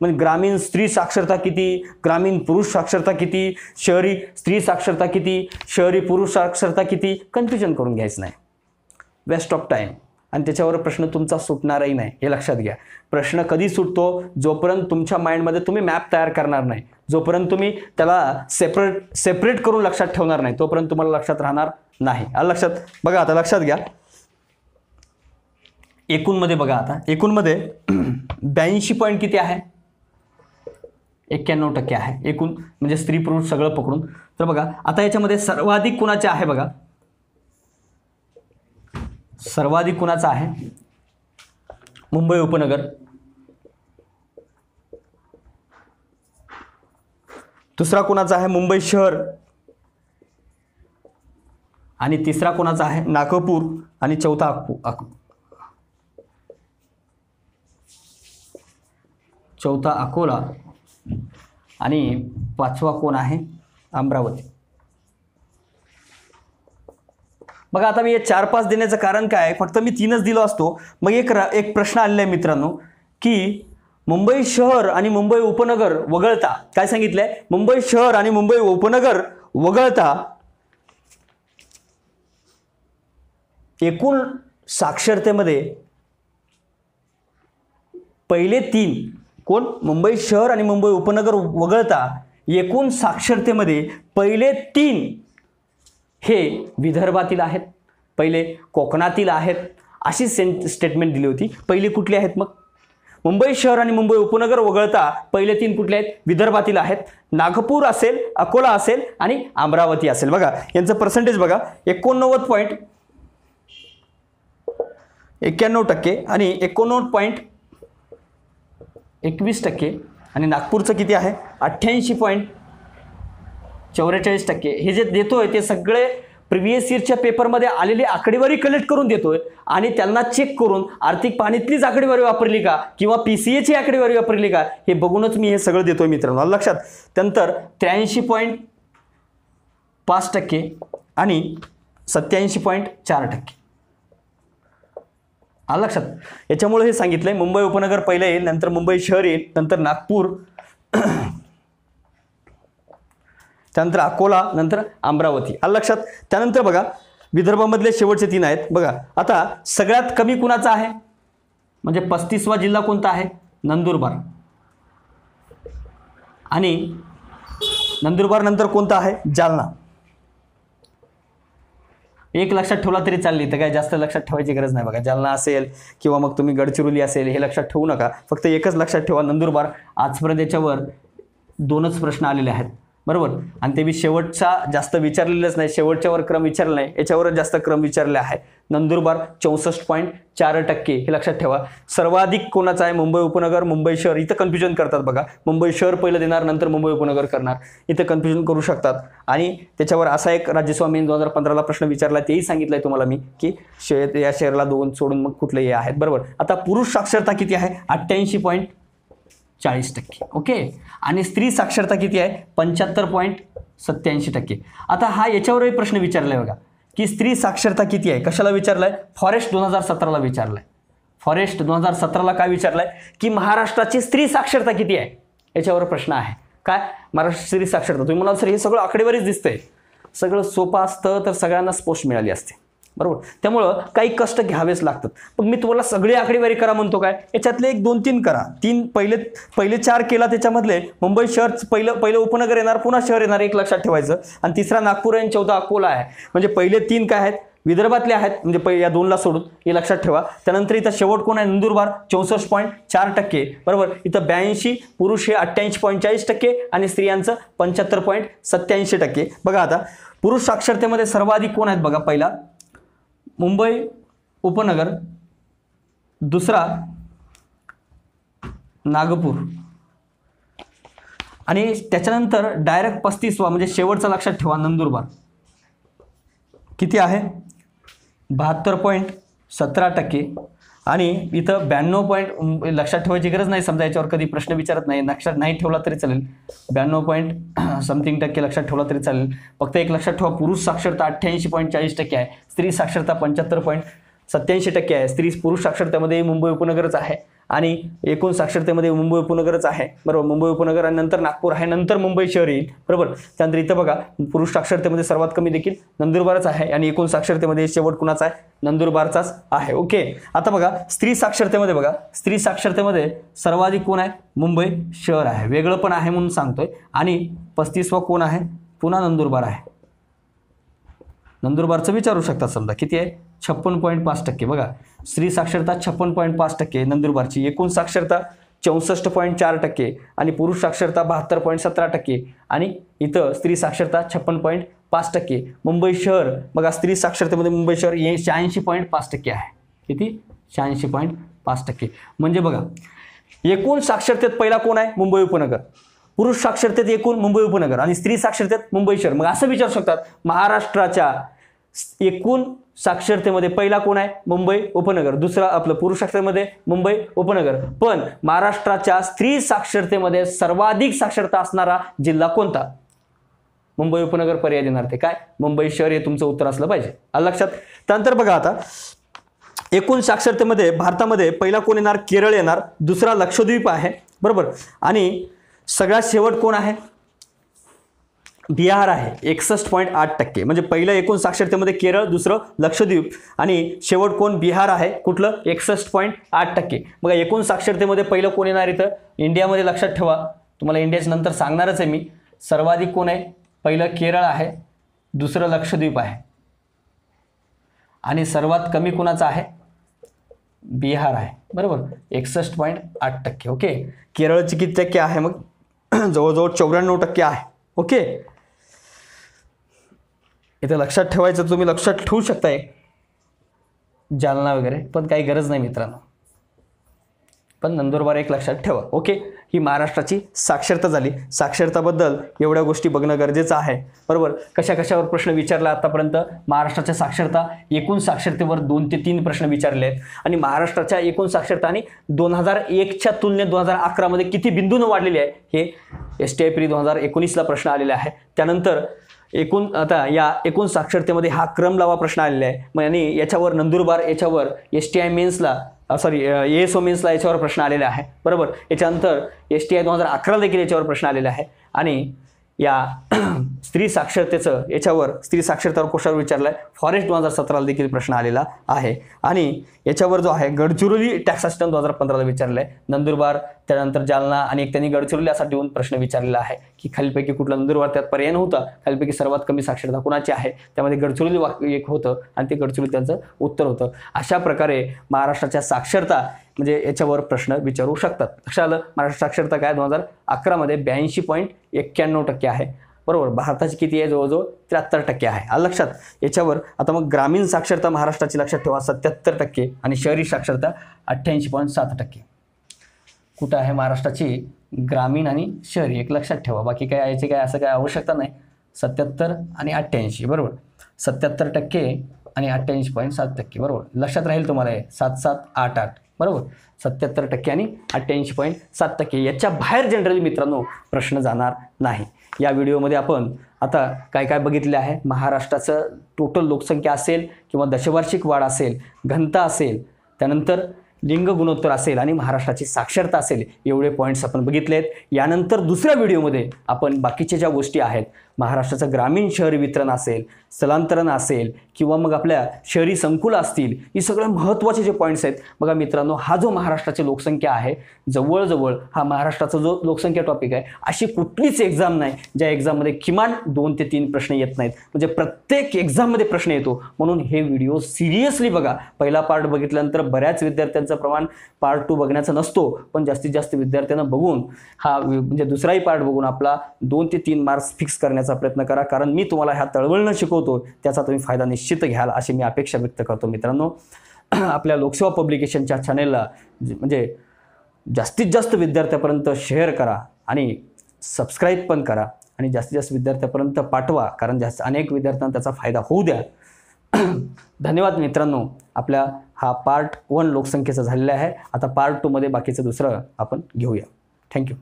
म्हणजे ग्रामीण स्त्री साक्षरता किती, ग्रामीण पुरुष साक्षरता किती, शहरी स्त्री साक्षरता किती, शहरी पुरुष साक्षरता किती, कन्फ्युजन करून घ्यायचं नाही, वेस्ट ऑफ टाइम. आणि त्याच्यावर प्रश्न तुमचा सुटणारही नाही, हे लक्षात घ्या. प्रश्न कधी सुटतो, जोपर्यंत तुमच्या माइंडमध्ये तुम्ही मॅप तयार करणार नाही, जोपर्यंत तुम्ही त्याला सेपरेट करून लक्षात ठेवणार नाही, तोपर्यंत तुम्हाला लक्षात राहणार नाही. आलं लक्षात. बघा आता लक्षात घ्या, एकूणमध्ये बघा, आता एकूणमध्ये 82 पॉईंट किती आहे, 91% आहे एकूण, म्हणजे स्त्री पुरुष सगळं पकडून. तर बघा आता याच्यामध्ये सर्वाधिक कुणाचे आहे, बघा सर्वाधिक कुणाचा आहे, मुंबई उपनगर, दुसरा कोणाचा आहे मुंबई शहर, आणि तिसरा कोणाचा आहे नागपूर, आणि चौथा अकोला, आणि पाचवा कोण आहे अमरावती. बघा आता मी हे 4-5 देण्याचं कारण काय, फक्त मी 3च दिलो असतो. मग एक प्रश्न आलेला आहे मित्रांनो, की मुंबई शहर आणि मुंबई उपनगर वगळता काय सांगितलंय, मुंबई शहर आणि मुंबई उपनगर वगळता एकूण साक्षरतेमध्ये पहिले 3 कोण, मुंबई शहर आणि मुंबई उपनगर वगळता एकूण साक्षरतेमध्ये पहिले 3 हे विदर्भातील आहेत, पहिले कोकणातील आहेत, अशी स्टेटमेंट दिली होती. पहिली कुठली आहेत मग, मुंबई शहर आणि मुंबई उपनगर वगळता पहिले 3 कुठले आहेत, विदर्भातील आहेत. नागपूर असेल, अकोला असेल आणि अमरावती असेल. बघा यांचं पर्सेंटेज बघा, 89.91% आणि 89.21%, आणि नागपूरचं किती आहे 88.44%. हे जे देतोय ते सगळे प्रिव्हियस इयरच्या पेपरमध्ये आलेली आकडेवारी कलेक्ट करून देतोय, आणि त्यांना चेक करून आर्थिक पाहणीतलीच आकडेवारी वापरली का किंवा PCAची आकडेवारी वापरली का हे बघूनच मी हे सगळं देतोय मित्रांनो, लक्षात. त्यानंतर 83.5% आणि 87.4%. आलं लक्षात. याच्यामुळे हे सांगितलंय मुंबई उपनगर पहिलं येईल, नंतर मुंबई शहर येईल, नंतर नागपूर, त्यानंतर अकोला, नंतर अमरावती. आलं लक्षात. त्यानंतर बघा विदर्भामधले शेवटचे 3 आहेत. बघा आता सगळ्यात कमी कुणाचा आहे, म्हणजे 35वा जिल्हा कोणता आहे, नंदुरबार, आणि नंदुरबार नंतर कोणता आहे, जालना. एक लक्षात ठेवला तरी चालली, तर काय जास्त लक्षात ठेवायची गरज नाही. बघा जालना असेल किंवा मग तुम्ही गडचिरोली असेल हे लक्षात ठेवू नका, फक्त एकच लक्षात ठेवा, नंदुरबार. आजपर्यंत याच्यावर 2च प्रश्न आलेले आहेत, बरोबर, आणि ते मी शेवटचा जास्त विचारलेलंच नाही, शेवटच्यावर क्रम विचारला नाही, याच्यावरच जास्त क्रम विचारले आहे. नंदुरबार 64.4%, हे लक्षात ठेवा. सर्वाधिक कोणाचा आहे, मुंबई उपनगर, मुंबई शहर. इथं कन्फ्युजन करतात बघा, मुंबई शहर पहिलं देणार नंतर मुंबई उपनगर करणार, इथं कन्फ्युजन करू शकतात. आणि त्याच्यावर असा एक राज्यस्वामीने 2015ला प्रश्न विचारला, तेही सांगितलंय तुम्हाला मी, की या शहराला 2 सोडून मग कुठले हे आहेत, बरोबर. आता पुरुष साक्षरता किती आहे, 88.40%, ओके, आणि स्त्री साक्षरता किती आहे, 75.87%. आता हा याच्यावरही प्रश्न विचारलाय बघा, की स्त्री साक्षरता किती आहे, कशाला विचारलाय, फॉरेस्ट 2017ला विचारलाय. फॉरेस्ट 2017ला काय विचारलाय, की महाराष्ट्राची स्त्री साक्षरता किती आहे, याच्यावर प्रश्न आहे. काय महाराष्ट्र स्त्री साक्षरता, तुम्ही म्हणाल सर हे सगळं आकडेवारीच दिसतंय, सगळं सोपं असतं तर सगळ्यांनाच पोस्ट मिळाली असते, बरोबर. त्यामुळं काही कष्ट घ्यावेच लागतात. पण मी तुम्हाला सगळी आकडेवारी करा म्हणतो काय, याच्यातले 1-2-3 करा. पहिले 4 केला, त्याच्यामधले मुंबई शहर पहिलं उपनगर येणार, पुन्हा शहर येणार, एक लक्षात ठेवायचं, आणि तिसरा नागपूर आहे आणि चौथा अकोला आहे. म्हणजे पहिले 3 काय आहेत, विदर्भातले आहेत, म्हणजे या 2ला सोडून हे लक्षात ठेवा. त्यानंतर इथं शेवट कोण आहे? नंदुरबार 64.4%. बरोबर. इथं 82, पुरुष हे 88.40% आणि स्त्रियांचं 75.87%. बघा आता पुरुष साक्षरतेमध्ये सर्वाधिक कोण आहेत बघा. पहिला मुंबई उपनगर, दुसरा नागपूर आणि त्याच्यानंतर डायरेक्ट 35वा म्हणजे शेवटचा लक्षात ठेवा नंदुरबार. किती आहे? 72.17%. आणि इथं 92 लक्षात ठेवायची गरज नाही, समजा याच्यावर कधी प्रश्न विचारत नाही, लक्षात नाही ठेवला तरी चालेल. 92.something% लक्षात ठेवला तरी चालेल. फक्त एक लक्षात ठेवा, पुरुष साक्षरता 88.40% आहे, स्त्री साक्षरता 75.87% आहे. पुरुष साक्षरतेमध्ये मुंबई उपनगरच आहे आणि एकूण साक्षरतेमध्ये मुंबई उपनगरच आहे. बरोबर. मुंबई उपनगर आणि नंतर नागपूर आहे, नंतर मुंबई शहर येईल. बरोबर. त्यानंतर इथं बघा पुरुष साक्षरतेमध्ये सर्वात कमी देखील नंदुरबारच आहे आणि एकूण साक्षरतेमध्ये शेवट कुणाचा आहे? नंदुरबारचाच आहे. ओके. आता बघा स्त्री साक्षरतेमध्ये बघा, स्त्री साक्षरतेमध्ये सर्वाधिक कोण आहे? मुंबई शहर आहे. वेगळं पण आहे म्हणून सांगतोय. आणि 35वा कोण आहे? पुन्हा नंदुरबार आहे. नंदुरबारचं विचारू शकता समजा. किती आहे? 56.5%. बघा स्त्री साक्षरता 56.5% नंदुरबारची. एकूण साक्षरता 64.4% आणि पुरुष साक्षरता 72.17% आणि इथं स्त्री साक्षरता 56.5%. मुंबई शहर बघा, स्त्री साक्षरतेमध्ये मुंबई शहर 86.5% आहे. किती? 86.5%. म्हणजे बघा एकूण साक्षरतेत पहिला कोण आहे? मुंबई उपनगर. पुरुष साक्षरतेत एकूण मुंबई उपनगर आणि स्त्री साक्षरतेत मुंबई शहर. मग असं विचारू शकतात, महाराष्ट्राच्या एकूण साक्षरतेमध्ये पहिला कोण आहे? मुंबई उपनगर. दुसरा आपलं पुरुष साक्षरतेमध्ये मुंबई उपनगर. पण महाराष्ट्राच्या स्त्री साक्षरतेमध्ये सर्वाधिक साक्षरता असणारा जिल्हा कोणता? मुंबई उपनगर पर्याय देणार ते काय? मुंबई शहर हे तुमचं उत्तर असलं पाहिजे. आलं लक्षात? त्यानंतर बघा आता एकूण साक्षरतेमध्ये भारतामध्ये पहिला कोण येणार? केरळ येणार. दुसरा लक्षद्वीप आहे. बरोबर. आणि सगळ्यात शेवट कोण आहे? बिहार आहे 61.8%. म्हणजे पहिलं एकूण साक्षरतेमध्ये केरळ, दुसरं लक्षद्वीप आणि शेवट कोण? बिहार आहे. कुठलं? 61.8%. बघा एकूण साक्षरतेमध्ये पहिलं कोण येणार इथं? इंडियामध्ये लक्षात ठेवा, तुम्हाला इंडियाच्या नंतर सांगणारच आहे मी. सर्वाधिक कोण आहे? पहिलं केरळ आहे, दुसरं लक्षद्वीप आहे आणि सर्वात कमी कोणाचं आहे? बिहार आहे. बरोबर. 61.8%. ओके. केरळची किती टक्के आहे? मग जवळजवळ 94% आहे. ओके. इथे लक्षात ठेवायचं, तुम्ही लक्षात ठेवू शकता एक जालना वगैरे, पण काही गरज नाही मित्रांनो. पण नंदुरबार एक लक्षात ठेवा. ओके. ही महाराष्ट्राची साक्षरता झाली. साक्षरताबद्दल एवढ्या गोष्टी बघणं गरजेचं आहे. बरोबर. कशावर प्रश्न विचारला आतापर्यंत? महाराष्ट्राच्या साक्षरता, एकूण साक्षरतेवर 2 ते 3 प्रश्न विचारले आहेत आणि महाराष्ट्राच्या एकूण साक्षरता आणि 2001च्या तुलनेत 2011 मध्ये किती बिंदूने वाढलेली आहे हे STI प्री 2019ला प्रश्न आलेला आहे. त्यानंतर आता या एकूण साक्षरतेमध्ये हा क्रम लावा प्रश्न आलेला आहे. मग आणि याच्यावर नंदुरबार, याच्यावर STI मेन्सला ASO मेन्सला याच्यावर प्रश्न आलेला आहे. बरोबर. याच्यानंतर STI 2011 देखील याच्यावर प्रश्न आलेला आहे. आणि या स्त्री साक्षरतेचं याच्यावर स्त्री साक्षरतावर कोशावर विचारलाय. फॉरेस्ट 2017ला देखील प्रश्न आलेला आहे. आणि याच्यावर जो आहे गडचिरोली टॅक्स सिस्टम 2015ला विचारलाय. नंदुरबार, त्यानंतर जालना आणि एक त्यांनी गडचिरोली असा देऊन प्रश्न विचारलेला आहे की खालीपैकी कुठला? नंदुरबार त्यात पर्याय नव्हता. खालीपैकी सर्वात कमी साक्षरता कुणाची आहे? त्यामध्ये गडचिरोली एक होतं आणि ते गडचिरोली त्यांचं उत्तर होतं. अशा प्रकारे महाराष्ट्राच्या साक्षरता म्हणजे याच्यावर प्रश्न विचारू शकतात. लक्षात आलं? महाराष्ट्र साक्षरता काय? 2011 मध्ये 82.91% आहे. बरोबर. भारताची किती आहे? जवळजवळ 73% आहे. आलं लक्षात? याच्यावर आता मग ग्रामीण साक्षरता महाराष्ट्राची लक्षात ठेवा 77% आणि शहरी साक्षरता 88.7%. कुठं आहे महाराष्ट्राची ग्रामीण आणि शहरी? एक लक्षात ठेवा. बाकी काय याची काय असं काय आवश्यकता नाही. 77 आणि 88. बरोबर. 77% आणि 88.7%. बरोबर. लक्षात राहील तुम्हाला हे 7788. बरोबर. 77% आणि 88.7%. याच्या बाहेर जनरली मित्रांनो प्रश्न जाणार नाही. या व्हिडिओमध्ये आपण आता काय काय बघितले आहे? महाराष्ट्राचं टोटल लोकसंख्या असेल किंवा दशवार्षिक वाढ असेल, घनता असेल, त्यानंतर लिंग गुणोत्तर असेल आणि महाराष्ट्राची साक्षरता असेल, एवढे पॉईंट्स आपण बघितले आहेत. यानंतर दुसऱ्या व्हिडिओमध्ये आपण बाकीच्या ज्या गोष्टी आहेत, महाराष्ट्राचं ग्रामीण शहरी वितरण असेल, स्थलांतरण असेल किंवा मग आपल्या शहरी संकुलं असतील, ही सगळ्या महत्त्वाचे जे पॉईंट्स आहेत. बघा मित्रांनो, हा जो महाराष्ट्राची लोकसंख्या आहे, जवळजवळ हा महाराष्ट्राचा जो लोकसंख्या टॉपिक आहे, अशी कुठलीच एक्झाम नाही ज्या एक्झाममध्ये किमान 2 ते 3 प्रश्न येत नाहीत. म्हणजे प्रत्येक एक्झाममध्ये प्रश्न येतो. म्हणून हे व्हिडिओ सिरियसली बघा. पहिला पार्ट बघितल्यानंतर बऱ्याच विद्यार्थ्यांचं प्रमाण पार्ट 2 बघण्याचा नसतो, पण जास्तीत जास्त विद्यार्थ्यांना बघून हा म्हणजे दुसराही पार्ट बघून आपला 2 ते 3 मार्क्स फिक्स करण्याचा प्रयत्न करा. कारण मी तुम्हाला ह्या तळमळनं शिकवतो, त्याचा तुम्ही फायदा निश्चित घ्याल अशी मी अपेक्षा व्यक्त करतो. मित्रांनो, आपल्या लोकसेवा पब्लिकेशनच्या चॅनेलला म्हणजे जास्तीत जास्त विद्यार्थ्यापर्यंत शेअर करा आणि सबस्क्राईब पण करा आणि जास्तीत जास्त विद्यार्थ्यापर्यंत पाठवा, कारण अनेक विद्यार्थ्यांना त्याचा फायदा होऊ द्या. धन्यवाद मित्रांनो. आपल्या हा पार्ट 1 लोकसंख्येचा झालेला आहे. आता पार्ट 2 मध्ये बाकीचं दुसरं आपण घेऊया. थँक्यू.